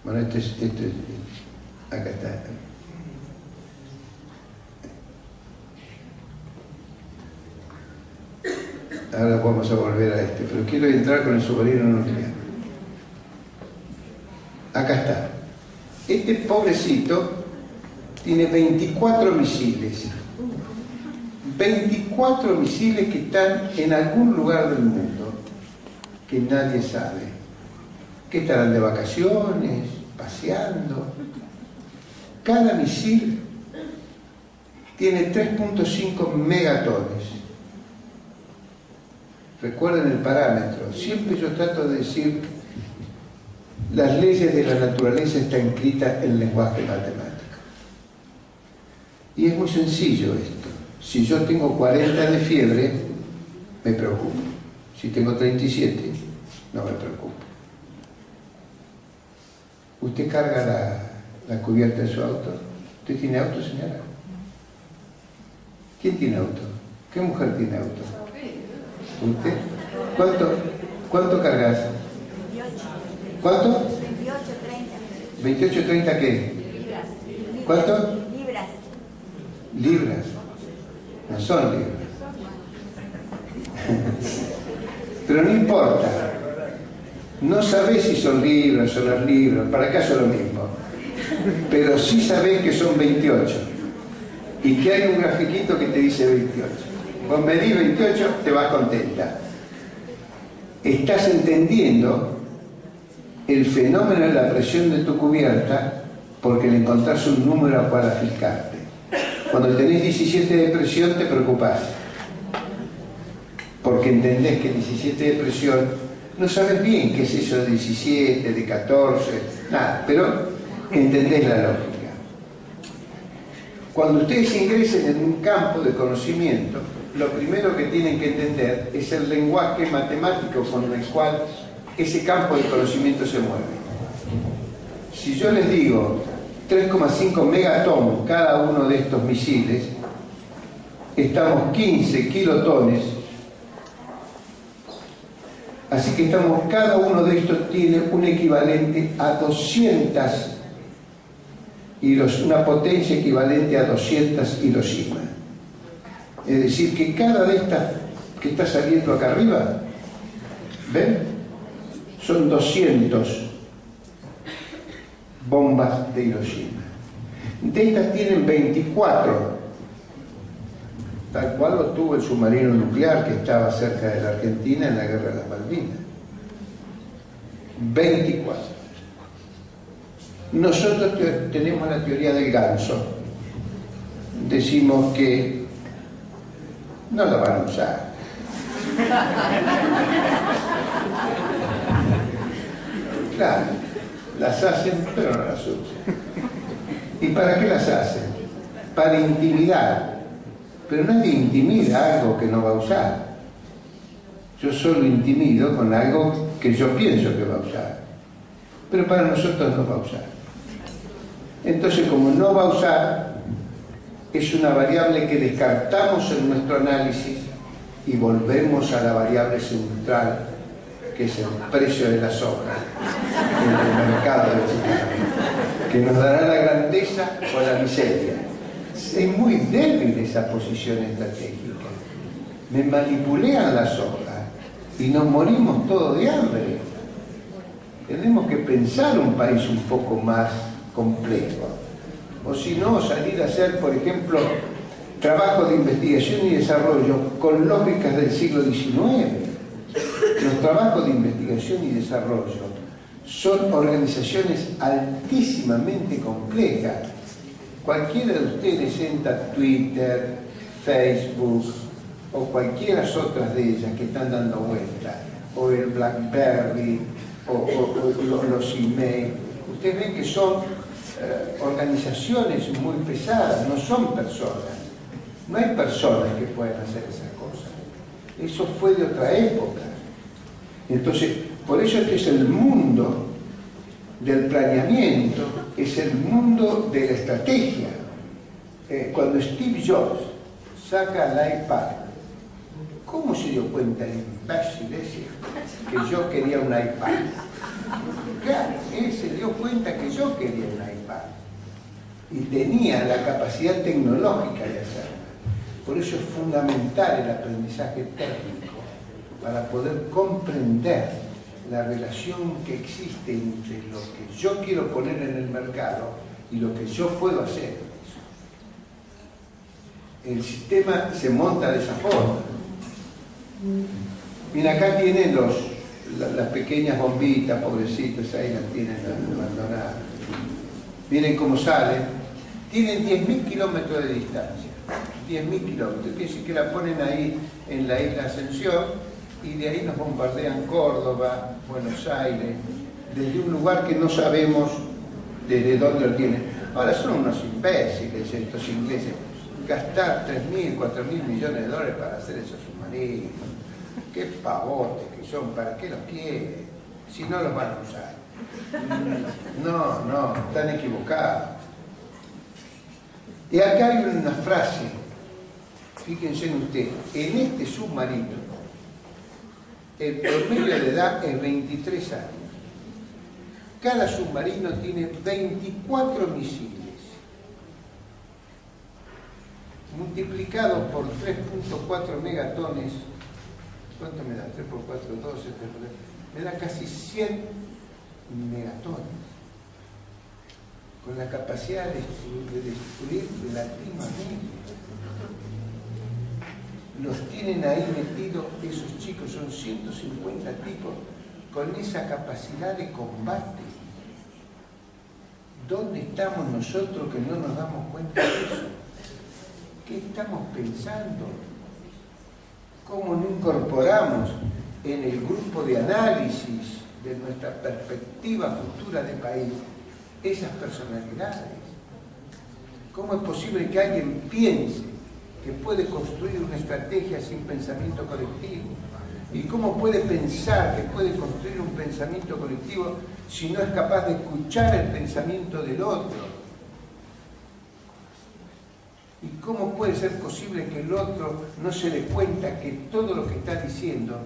Bueno, acá está. Ahora vamos a volver a pero quiero entrar con el submarino nuclear. Acá está. Este pobrecito tiene 24 misiles. 24 misiles que están en algún lugar del mundo que nadie sabe. Que estarán de vacaciones, paseando. Cada misil tiene 3.5 megatones. Recuerden el parámetro. Siempre yo trato de decir las leyes de la naturaleza están escritas en lenguaje matemático. Y es muy sencillo esto. Si yo tengo 40 de fiebre, me preocupo. Si tengo 37, no me preocupo. ¿Usted carga la cubierta de su auto? ¿Usted tiene auto, señora? ¿Quién tiene auto? ¿Qué mujer tiene auto? ¿Usted? ¿Cuánto cargas? 28. ¿Cuánto? 28, 30. ¿28, 30 qué? Libras. ¿Cuánto? Libras. Libras. No son libras. Pero no importa. No sabés si son libras o las libras, para acá son lo mismo. Pero sí sabés que son 28. Y que hay un grafiquito que te dice 28. Vos medís 28, te vas contenta. Estás entendiendo el fenómeno de la presión de tu cubierta porque le encontrás un número al cual afincarte. Cuando tenés 17 de presión te preocupás. Porque entendés que 17 de presión no sabes bien qué es eso de 17, de 14, nada, pero entendés la lógica. Cuando ustedes ingresen en un campo de conocimiento, lo primero que tienen que entender es el lenguaje matemático con el cual ese campo de conocimiento se mueve. Si yo les digo 3,5 megatones cada uno de estos misiles, estamos 15 kilotones. Así que cada uno de estos tiene un equivalente a 200 una potencia equivalente a 200 Hiroshima. Es decir, que cada de estas que está saliendo acá arriba, ¿ven? Son 200 bombas de Hiroshima. De estas tienen 24, tal cual lo tuvo el submarino nuclear que estaba cerca de la Argentina en la Guerra de las Malvinas. 24. Nosotros tenemos la teoría del ganso. Decimos que no la van a usar. Claro, las hacen, pero no las usan. ¿Y para qué las hacen? Para intimidar. Pero nadie intimida algo que no va a usar. Yo solo intimido con algo que yo pienso que va a usar. Pero para nosotros no va a usar. Entonces, como no va a usar, es una variable que descartamos en nuestro análisis y volvemos a la variable central, que es el precio de la soja en el mercado de Chicago, que nos dará la grandeza o la miseria. Es muy débil esa posición estratégica. Me manipulean la soja y nos morimos todos de hambre. Tenemos que pensar un país un poco más complejo. O si no, salir a hacer, por ejemplo, trabajo de investigación y desarrollo con lógicas del siglo XIX. Los trabajos de investigación y desarrollo son organizaciones altísimamente complejas. Cualquiera de ustedes entra a Twitter, Facebook o cualquiera otras de ellas que están dando vuelta, o el BlackBerry, o los emails. Ustedes ven que son organizaciones muy pesadas, no son personas. No hay personas que puedan hacer esas cosas. Eso fue de otra época. Entonces, por eso este es el mundo del planeamiento, es el mundo de la estrategia. Cuando Steve Jobs saca el iPad, ¿cómo se dio cuenta el imbécil ese que yo quería un iPad? Claro, él se dio cuenta que yo quería un iPad y tenía la capacidad tecnológica de hacerlo. Por eso es fundamental el aprendizaje técnico para poder comprender la relación que existe entre lo que yo quiero poner en el mercado y lo que yo puedo hacer. El sistema se monta de esa forma. Mira, acá tienen las pequeñas bombitas, pobrecitos, ahí las tienen abandonadas. Miren cómo salen. Tienen 10.000 kilómetros de distancia. 10.000 kilómetros. Quiere decir que la ponen ahí en la isla Ascensión y de ahí nos bombardean Córdoba, Buenos Aires, desde un lugar que no sabemos desde dónde lo tienen. Ahora son unos imbéciles estos ingleses. Gastar 3.000, 4.000 millones de dólares para hacer esos submarinos. Qué pavotes que son, ¿para qué los quieren? Si no los van a usar. No, están equivocados. Y acá hay una frase, fíjense en ustedes, en este submarino, el promedio de edad es 23 años. Cada submarino tiene 24 misiles. Multiplicado por 3.4 megatones, ¿cuánto me da? 3 por 4, 12, 3 por 3, me da casi 100 megatones, con la capacidad de destruir Latinoamérica. Los tienen ahí metidos, esos chicos, son 150 tipos, con esa capacidad de combate. ¿Dónde estamos nosotros que no nos damos cuenta de eso? ¿Qué estamos pensando? ¿Cómo no incorporamos en el grupo de análisis de nuestra perspectiva futura de país esas personalidades? ¿Cómo es posible que alguien piense que puede construir una estrategia sin pensamiento colectivo? ¿Y cómo puede pensar que puede construir un pensamiento colectivo si no es capaz de escuchar el pensamiento del otro? ¿Y cómo puede ser posible que el otro no se dé cuenta que todo lo que está diciendo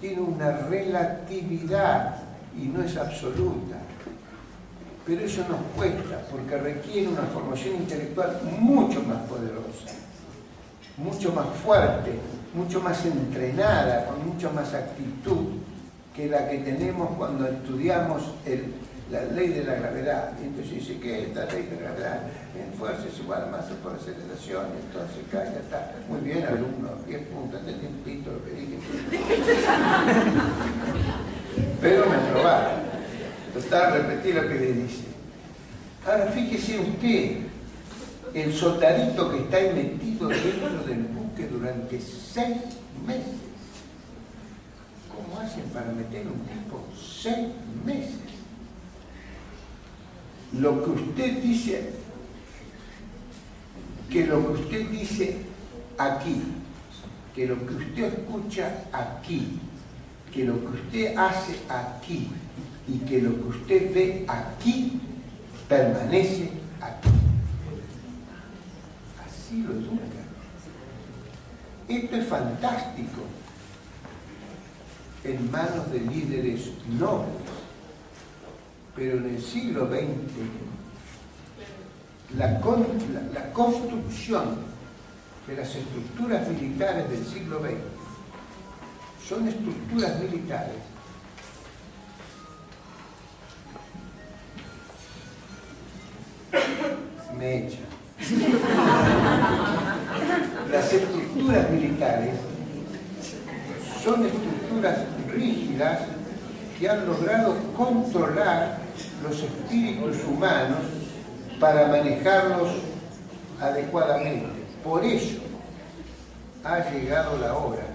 tiene una relatividad y no es absoluta? Pero eso nos cuesta porque requiere una formación intelectual mucho más poderosa, mucho más fuerte, mucho más entrenada, con mucha más actitud que la que tenemos cuando estudiamos la ley de la gravedad. Y entonces dice que esta ley de la gravedad en fuerza es igual a masa por aceleración, y entonces cae, ya está. Muy bien, alumno, 10 puntos, entendí un pito lo que dije. Pero me aprobaron. Total, repetí lo que le dice. Ahora fíjese usted, el soldadito que está ahí metido dentro del buque durante 6 meses. ¿Cómo hacen para meter un tipo 6 meses? Lo que usted dice, aquí, que lo que usted escucha aquí, que lo que usted hace aquí y que lo que usted ve aquí, permanece aquí. Así lo educa. Esto es fantástico en manos de líderes nobles, pero en el siglo XX la construcción de las estructuras militares del siglo XX son estructuras militares me echa. Las estructuras militares son estructuras rígidas que han logrado controlar los espíritus humanos para manejarlos adecuadamente. Por eso ha llegado la hora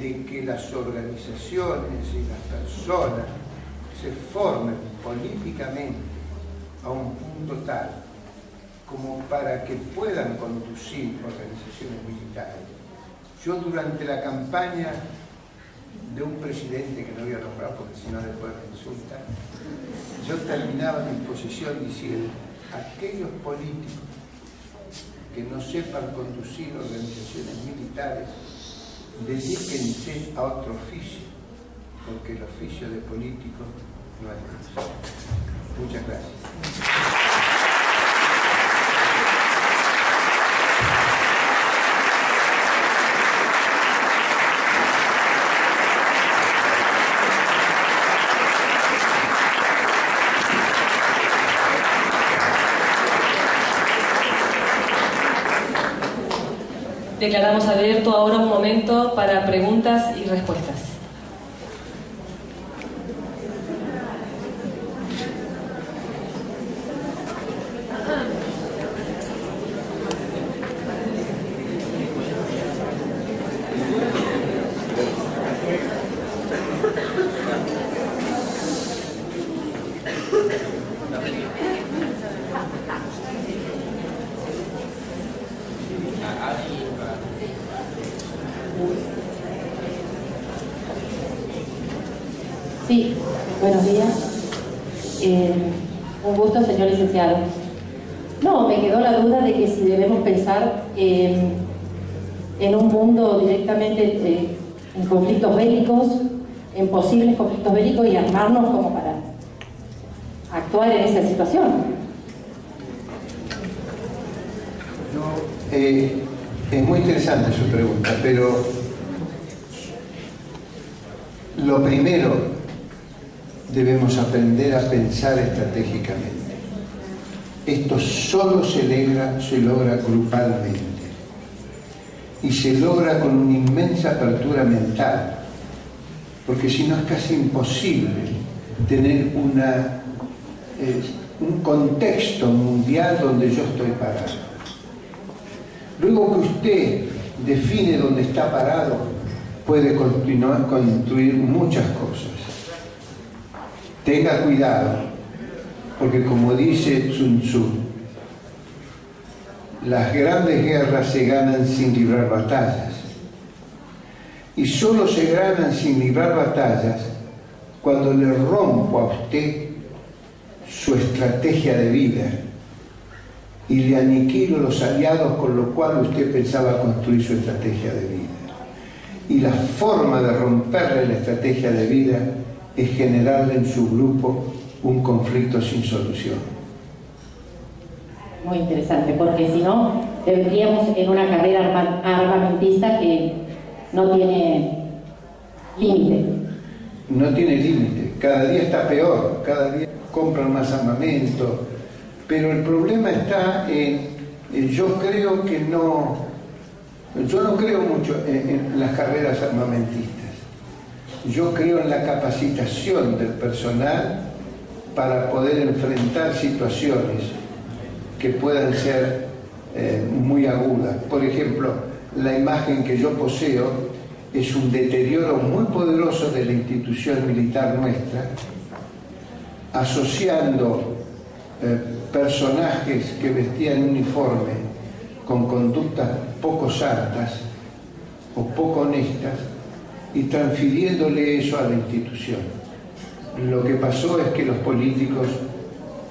de que las organizaciones y las personas se formen políticamente a un punto tal como para que puedan conducir organizaciones militares. Yo durante la campaña de un presidente que no voy a nombrar porque si no después me insultan, yo terminaba mi posición diciendo: aquellos políticos que no sepan conducir organizaciones militares, dedíquense a otro oficio, porque el oficio de político no es necesario. Muchas gracias. Declaramos abierto ahora un momento para preguntas y respuestas. Sí, buenos días. Un gusto, señor licenciado. No, me quedó la duda de que si debemos pensar en un mundo directamente en conflictos bélicos, en posibles conflictos bélicos y armarnos como para actuar en esa situación. Es muy interesante su pregunta, pero lo primero, debemos aprender a pensar estratégicamente. Esto solo se logra grupalmente y se logra con una inmensa apertura mental, porque si no es casi imposible tener un contexto mundial donde yo estoy parado. Luego que usted define dónde está parado, puede construir muchas cosas. Tenga cuidado, porque como dice Sun Tzu, las grandes guerras se ganan sin librar batallas. Y solo se ganan sin librar batallas cuando le rompo a usted su estrategia de vida y le aniquilo los aliados con los cuales usted pensaba construir su estrategia de vida. Y la forma de romperle la estrategia de vida es generarle en su grupo un conflicto sin solución. Muy interesante, porque si no, vendríamos en una carrera armamentista que no tiene límite. No tiene límite, cada día está peor, cada día compran más armamento, pero el problema está yo no creo mucho en las carreras armamentistas. Yo creo en la capacitación del personal para poder enfrentar situaciones que puedan ser muy agudas. Por ejemplo, la imagen que yo poseo es un deterioro muy poderoso de la institución militar nuestra, asociando personajes que vestían uniforme con conductas poco santas o poco honestas y transfiriéndole eso a la institución. Lo que pasó es que los políticos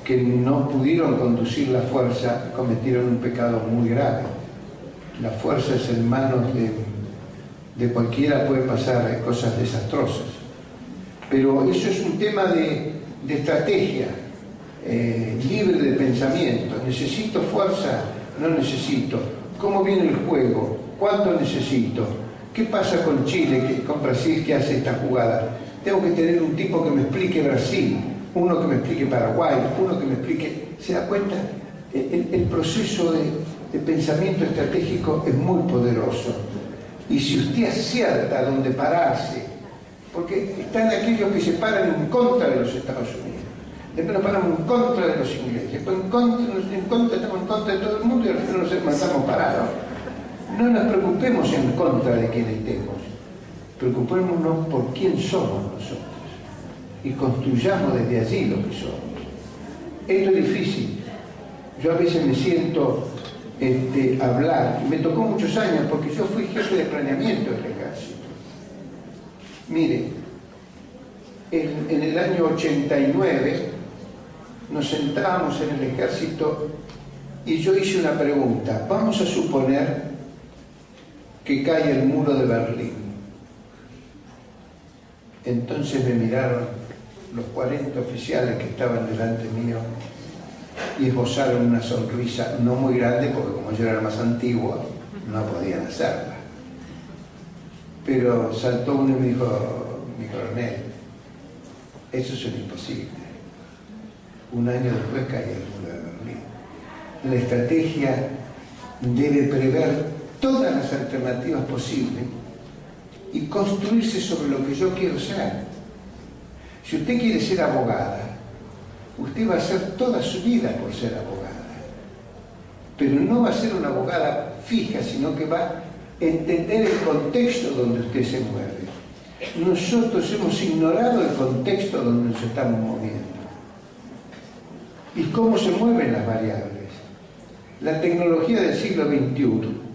que no pudieron conducir la fuerza cometieron un pecado muy grave. La fuerza es en manos de cualquiera, puede pasar cosas desastrosas. Pero eso es un tema de estrategia, libre de pensamiento. ¿Necesito fuerza? No necesito. ¿Cómo viene el juego? ¿Cuánto necesito? ¿Qué pasa con Chile, con Brasil, que hace esta jugada? Tengo que tener un tipo que me explique Brasil, uno que me explique Paraguay, uno que me explique... ¿Se da cuenta? El proceso de pensamiento estratégico es muy poderoso. Y si usted acierta dónde pararse, porque están aquellos que se paran en contra de los Estados Unidos, después nos paramos en contra de los ingleses, después estamos en contra de todo el mundo y al final nos mandamos parados. No nos preocupemos en contra de quien estemos, preocupémonos por quién somos nosotros y construyamos desde allí lo que somos. Esto es difícil. Yo a veces me siento hablar, y me tocó muchos años porque yo fui jefe de planeamiento del ejército. Mire, en el año 89 nos sentábamos en el ejército y yo hice una pregunta. Vamos a suponer que cae el muro de Berlín. Entonces me miraron los 40 oficiales que estaban delante mío y esbozaron una sonrisa no muy grande, porque como yo era el más antiguo, no podían hacerla. Pero saltó uno y me dijo: mi coronel, eso es un imposible. Un año después cae el muro de Berlín. La estrategia debe prever todas las alternativas posibles y construirse sobre lo que yo quiero ser. Si usted quiere ser abogada, usted va a hacer toda su vida por ser abogada, pero no va a ser una abogada fija, sino que va a entender el contexto donde usted se mueve. Nosotros hemos ignorado el contexto donde nos estamos moviendo y cómo se mueven las variables. La tecnología del siglo XXI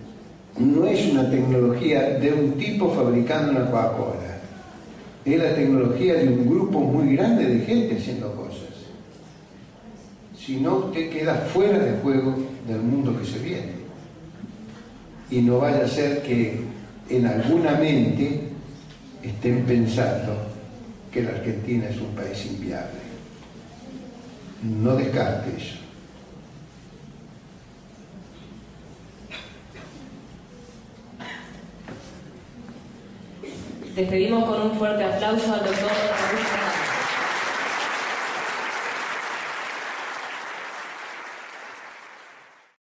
no es una tecnología de un tipo fabricando una Coca-Cola, es la tecnología de un grupo muy grande de gente haciendo cosas. Si no, usted queda fuera de juego del mundo que se viene. Y no vaya a ser que en alguna mente estén pensando que la Argentina es un país inviable. No descarte eso. Despedimos con un fuerte aplauso al doctor Augusto Mario.